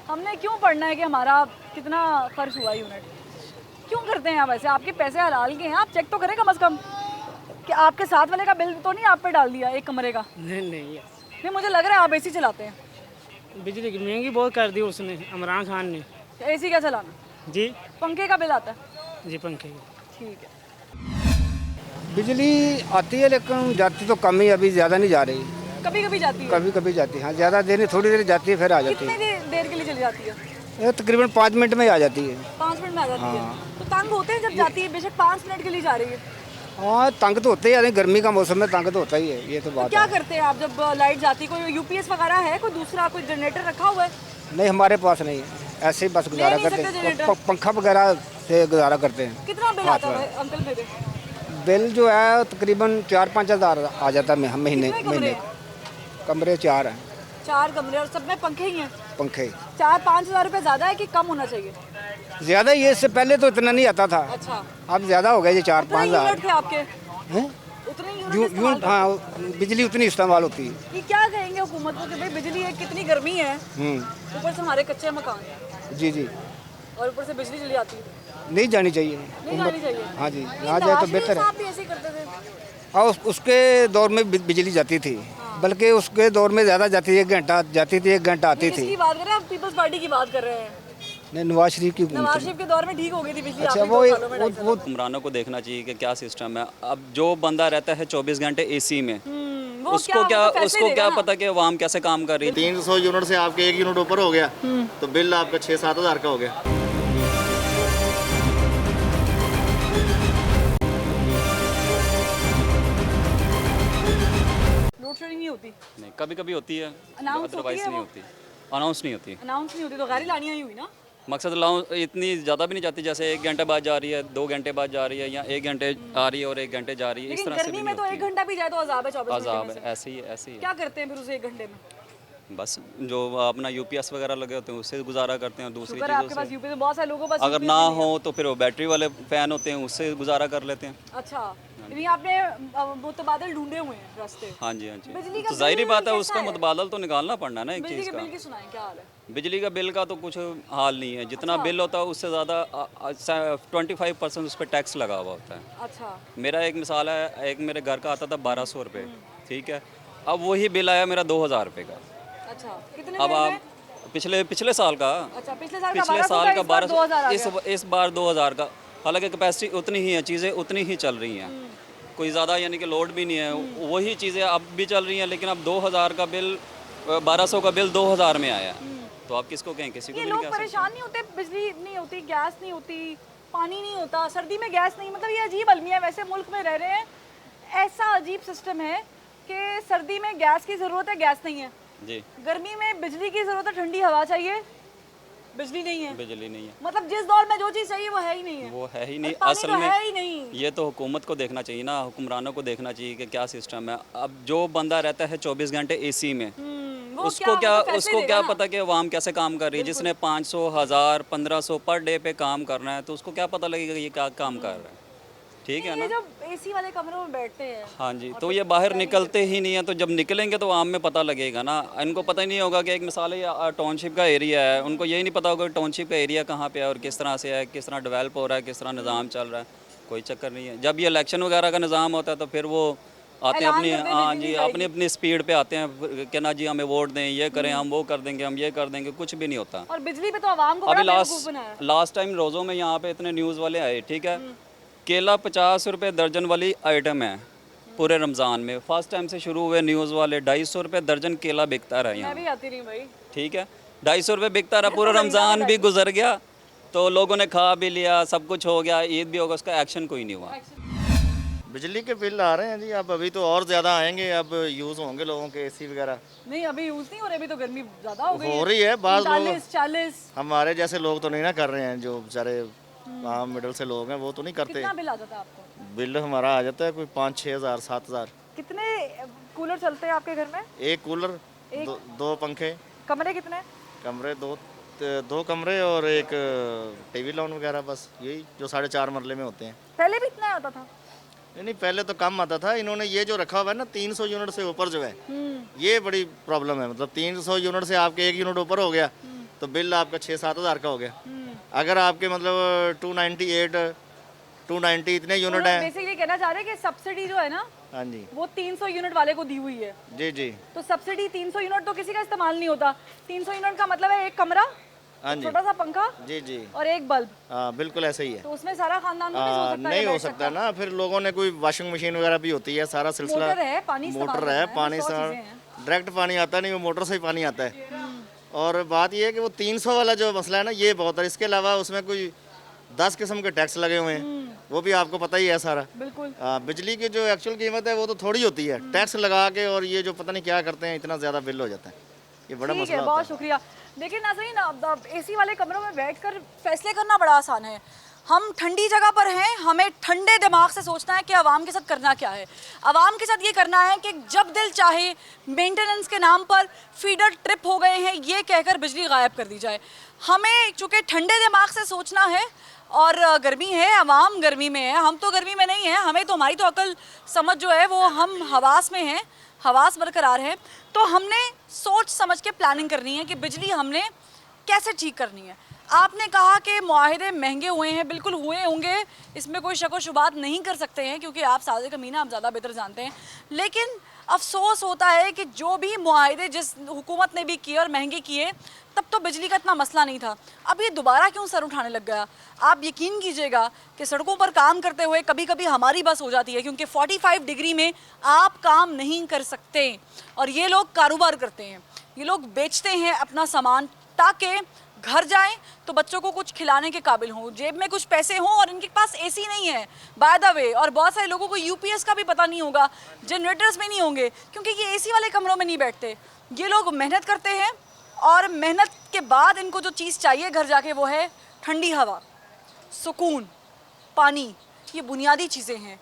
हमने क्यों पढ़ना है कि हमारा कितना खर्च हुआ यूनिट? क्यों करते हैं आप ऐसे? आपके पैसे हलाल के हैं, आप चेक तो करें कम से कम कि आपके साथ वाले का बिल तो नहीं आप पे डाल दिया एक कमरे का? नहीं, मुझे लग रहा है आप एसी चलाते हैं। बिजली की महंगी बहुत कर दी उसने, इमरान खान ने। तो एसी क्या चलाना? जी। पंखे का बिल आता है? जी, पंखे। ठीक है। बिजली आती है लेकिन जाती तो कम ही, अभी ज़्यादा नहीं जा रही। कभी कभी जाती है? कभी कभी जाती है, हाँ ज़्यादा देर नहीं, थोड़ी देर जाती है फिर आ जाती है। कितनी देर के लिए चली जाती है? ये तकरीबन 5 मिनट में ही आ जाती है। 5 मिनट में आ जाती है? तो तंग होते हैं जब जाती है, बेशक 5 मिनट के लिए जा रही है? हाँ, तंग तो होते ही है, गर्मी का मौसम में तंग तो होता ही है, ये तो बात क्या है। करते हैं आप जब लाइट जाती है? कोई यूपीएस वगैरह है, कोई दूसरा कोई जनरेटर रखा हुआ है? नहीं, हमारे पास नहीं है, ऐसे ही बस गुजारा करते हैं, पंखा वगैरह से गुजारा करते हैं। कितना बिल आता है अंकल मेरे? बिल जो है तकरीबन 4-5 हज़ार आ जाता है महीने। कमरे 4 हैं। 4 कमरे और सब में पंखे ही हैं? पंखे। 4-5 हज़ार रुपये ज़्यादा है कि कम होना चाहिए? ज़्यादा ही है, इससे पहले तो इतना नहीं आता था। अच्छा। अब ज़्यादा हो गया, ये 4-5 हज़ार थे आपके? हैं? उतने हाँ, बिजली उतनी इस्तेमाल होती है। ये क्या कहेंगे हुकूमत को कि भाई बिजली है, कितनी गर्मी है, ऊपर से हमारे कच्चे मकान, जी जी, और ऊपर से बिजली चली जाती है? नहीं जानी चाहिए। नहीं जानी चाहिए? हाँ जी, ना जाए तो बेहतर है। आप भी ऐसे ही करते थे? और उसके दौर में बिजली जाती थी, बल्कि उसके दौर में ज़्यादा जाती, 1 घंटा जाती थी, 1 घंटा आती थी। किसकी बात कर रहे हैं आप? पीपल्स पार्टी की बात कर रहे हैं? नहीं, नवाज शरीफ की। नवाज शरीफ के दौर में ठीक हो गई थी बिजली। अच्छा, वो हुक्मरानों को देखना चाहिए कि क्या सिस्टम है। अब जो बंदा रहता है 24 घंटे एसी में, उसको क्या पता कि अवाम कैसे काम कर रही है। 300 यूनिट से आपके 1 यूनिट ऊपर हो गया तो बिल आपका 6-7 हज़ार का हो गया। लोड शेडिंग नहीं होती? नहीं, कभी कभी होती है, अनाउंस अदरवाइज नहीं होती। अनाउंस नहीं होती। अनाउंस नहीं होती तो गाड़ी लानी आई हुई ना? मकसद लाऊं इतनी ज़्यादा भी नहीं जाती, जैसे 1 घंटे बाद जा रही है, 2 घंटे बाद जा रही है, या 1 घंटे आ रही है और 1 घंटे जा रही है, इस तरह से भी गर्मी में तो 1 घंटा भी जाए तो अजाब है। 24 अजाब है, ऐसे ही है। क्या करते हैं फिर उस 1 घंटे में? बस जो अपना यूपीएस वगैरह लगे होते हैं उससे गुजारा करते हैं, दूसरी शुक्र है आपके पास यूपी में बहुत सारे लोगों के पास। अगर ना हो तो फिर वो बैटरी वाले फैन होते हैं, उससे गुजारा कर लेते हैं। अच्छा, यानी आपने मुतबादल ढूंढे हुए हैं रास्ते? हाँ जी, हाँ जी। बिजली का तो जाहिर बात है, कैसा उसका मुतबादल तो निकालना पड़ना है ना एक चीज़ का। बिल की सुनाएं, क्या हाल है? बिजली का बिल का तो कुछ हाल नहीं है, जितना बिल होता है उससे ज़्यादा 25% उस पर टैक्स लगा हुआ होता है। अच्छा। मेरा एक मिसाल है, एक मेरे घर का आता था 1200 रुपये, ठीक है, अब वही बिल आया मेरा 2000 रुपये का। अच्छा, कितने अब आप पिछले साल का, अच्छा, पिछले साल का 1200 इस बार 2000 का हालांकि कैपेसिटी उतनी ही है, चीज़ें उतनी ही चल रही हैं, कोई ज़्यादा यानी कि लोड भी नहीं है। वही चीज़ें अब भी चल रही हैं, लेकिन अब 2000 का बिल 1200 का बिल 2000 में आया, तो आप किसको कहें, किसी को ये भी लोग नहीं कह सकते। परेशान नहीं होते, बिजली नहीं होती, गैस नहीं होती, पानी नहीं होता, सर्दी में गैस नहीं, मतलब ये अजीब अलमिया है। वैसे मुल्क में रह रहे हैं, ऐसा अजीब सिस्टम है कि सर्दी में गैस की ज़रूरत है, गैस नहीं है, जी गर्मी में बिजली की ज़रूरत है, ठंडी हवा चाहिए, बिजली नहीं है। बिजली नहीं है, मतलब जिस दौर में जो चीज़ चाहिए वो है ही नहीं है, वो है ही नहीं। पानी असल तो में है ही नहीं। ये तो हुकूमत को देखना चाहिए ना, हुक्मरानों को देखना चाहिए कि क्या सिस्टम है। अब जो बंदा रहता है 24 घंटे एसी में, उसको क्या पता कि अवाम कैसे काम कर रही है। जिसने 500, 1000, 1500 पर डे पे काम करना है, तो उसको क्या पता लगेगा ये क्या काम कर रहा है, ठीक है ना। जब एसी वाले कमरों में बैठते हैं, हाँ जी, तो ये बाहर निकलते ही नहीं है, तो जब निकलेंगे तो आम में पता लगेगा ना। इनको पता ही नहीं होगा कि एक मिसाल है टाउनशिप का एरिया है, उनको यही नहीं पता होगा कि टाउनशिप का एरिया कहाँ पे है और किस तरह से है, किस तरह डेवलप हो रहा है, किस तरह निज़ाम चल रहा है, कोई चक्कर नहीं है। जब ये इलेक्शन वगैरह का निज़ाम होता है तो फिर वो आते हैं अपनी, हाँ जी, अपनी अपनी स्पीड पे आते हैं कि ना जी हमें वोट दें, ये करें, हम वो कर देंगे, हम ये कर देंगे, कुछ भी नहीं होता। और बिजली पे तो आवाम को अभी बड़ा बेवकूफ बनाया। लास्ट टाइम रोज़ों में यहाँ पे इतने न्यूज़ वाले आए, ठीक है, केला 50 रुपये दर्जन वाली आइटम है पूरे रमज़ान में। फर्स्ट टाइम से शुरू हुए न्यूज़ वाले 250 रुपये दर्जन केला बिकता रहा यहाँ, मैं भी आती रही भाई, ठीक है, 250 रुपये बिकता रहा, पूरा रमज़ान भी गुजर गया, तो लोगों ने खा भी लिया, सब कुछ हो गया, ईद भी होगा, उसका एक्शन कोई नहीं हुआ। बिजली के बिल आ रहे हैं जी, अब अभी तो और ज़्यादा आएंगे, अब यूज़ होंगे लोगों के एसी वगैरह। नहीं अभी यूज नहीं हो रहे, अभी तो गर्मी ज़्यादा हो गई हो रही है, बाज़ लोग 40 हमारे जैसे लोग तो नहीं ना कर रहे हैं, जो बेचारे आम मिडिल से लोग हैं वो तो नहीं करते। कितना बिल आ जाता है आपको? बिल हमारा आ जाता है कोई 5-6 हज़ार 7 हज़ार। कितने कूलर चलते हैं आपके घर में? एक कूलर, दो पंखे। कमरे कितने? कमरे दो कमरे और एक टीवी लॉन वगैरह, बस यही जो 4.5 मरले में होते हैं। पहले भी इतना आता था? नहीं, पहले तो कम आता था। इन्होंने ये जो रखा हुआ है ना 300 यूनिट से ऊपर जो है, ये बड़ी प्रॉब्लम है। मतलब 300 यूनिट से आपके 1 यूनिट ऊपर हो गया तो बिल आपका 6-7 हज़ार का हो गया। अगर आपके मतलब 298, 290 इतने यूनिट हैं। बेसिकली कहना चाह रहे हैं कि सब्सिडी जो है ना, हाँ जी, वो 300 यूनिट वाले को दी हुई है। जी जी। तो सब्सिडी 300 यूनिट तो किसी का इस्तेमाल नहीं होता। 300 यूनिट का मतलब है एक कमरा, हाँ जी, छोटा सा पंखा, जी जी, और एक बल्ब। हाँ बिल्कुल ऐसे ही है। तो उसमें सारा खानदान तो नहीं सो सकता, नहीं हो सकता ना। फिर लोगों ने कोई वॉशिंग मशीन वगैरह भी होती है, सारा सिलसिला। मोटर है, पानी से डायरेक्ट पानी आता नहीं, वो मोटर से ही पानी आता है। और बात ये है कि वो 300 वाला जो मसला है ना, ये बहुत है। इसके अलावा उसमें कोई 10 किस्म के टैक्स लगे हुए हैं, वो भी आपको पता ही है सारा। बिल्कुल। बिजली की जो एक्चुअल कीमत है वो तो थोड़ी होती है, टैक्स लगा के, और ये जो पता नहीं क्या करते हैं, इतना ज़्यादा बिल हो जाता है। ये बड़ा मसला होता है। बहुत शुक्रिया। देखिए नाज़रीन, एसी वाले कमरों में बैठकर फैसले करना बड़ा आसान है। हम ठंडी जगह पर हैं, हमें ठंडे दिमाग से सोचना है कि आवाम के साथ करना क्या है। आवाम के साथ ये करना है कि जब दिल चाहे मेंटेनेंस के नाम पर फीडर ट्रिप हो गए हैं ये कहकर बिजली गायब कर दी जाए। हमें चूँकि ठंडे दिमाग से सोचना है, और गर्मी है, आवाम गर्मी में है, हम तो गर्मी में नहीं हैं। हमें तो, हमारी तो अकल समझ जो है वो हम हवास में हैं, हवास बरकरार है। तो हमने सोच समझ के प्लानिंग करनी है कि बिजली हमने कैसे ठीक करनी है। आपने कहा कि मुआहिदे महंगे हुए हैं, बिल्कुल हुए होंगे, इसमें कोई शक व शुबात नहीं कर सकते हैं, क्योंकि आप सादे कमीना आप ज़्यादा बेहतर जानते हैं। लेकिन अफसोस होता है कि जो भी मुआहिदे जिस हुकूमत ने भी किए और महंगे किए, तब तो बिजली का इतना मसला नहीं था। अब ये दोबारा क्यों सर उठाने लग गया? आप यकीन कीजिएगा कि सड़कों पर काम करते हुए कभी कभी हमारी बस हो जाती है, क्योंकि 45 डिग्री में आप काम नहीं कर सकते। और ये लोग कारोबार करते हैं, ये लोग बेचते हैं अपना सामान ताकि घर जाएं तो बच्चों को कुछ खिलाने के काबिल हों, जेब में कुछ पैसे हों, और इनके पास एसी नहीं है बाय द वे। और बहुत सारे लोगों को यूपीएस का भी पता नहीं होगा, जनरेटर्स में नहीं होंगे, क्योंकि ये एसी वाले कमरों में नहीं बैठते। ये लोग मेहनत करते हैं, और मेहनत के बाद इनको जो चीज़ चाहिए घर जाके वो है ठंडी हवा, सुकून, पानी। ये बुनियादी चीज़ें हैं।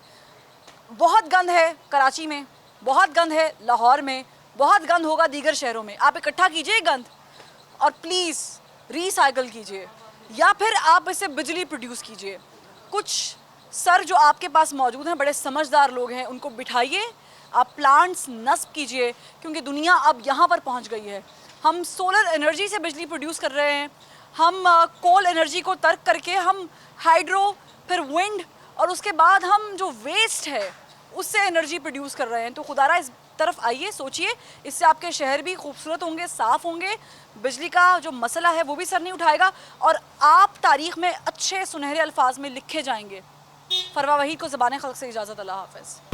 बहुत गंद है कराची में, बहुत गंद है लाहौर में, बहुत गंद होगा दीगर शहरों में। आप इकट्ठा कीजिए गंद और प्लीज़ रिसाइकल कीजिए, या फिर आप इसे बिजली प्रोड्यूस कीजिए। कुछ सर जो आपके पास मौजूद हैं, बड़े समझदार लोग हैं, उनको बिठाइए, आप प्लांट्स नस्ब कीजिए, क्योंकि दुनिया अब यहाँ पर पहुँच गई है। हम सोलर एनर्जी से बिजली प्रोड्यूस कर रहे हैं, हम कोल एनर्जी को तर्क करके हम हाइड्रो, फिर विंड, और उसके बाद हम जो वेस्ट है उससे एनर्जी प्रोड्यूस कर रहे हैं। तो खुदारा इस तरफ आइए, सोचिए, इससे आपके शहर भी खूबसूरत होंगे, साफ़ होंगे, बिजली का जो मसला है वो भी सर नहीं उठाएगा, और आप तारीख में अच्छे सुनहरे अल्फाज में लिखे जाएंगे। फरवा वहीद को ज़बान खल्क से इजाज़त। अल्लाह हाफ़िज़।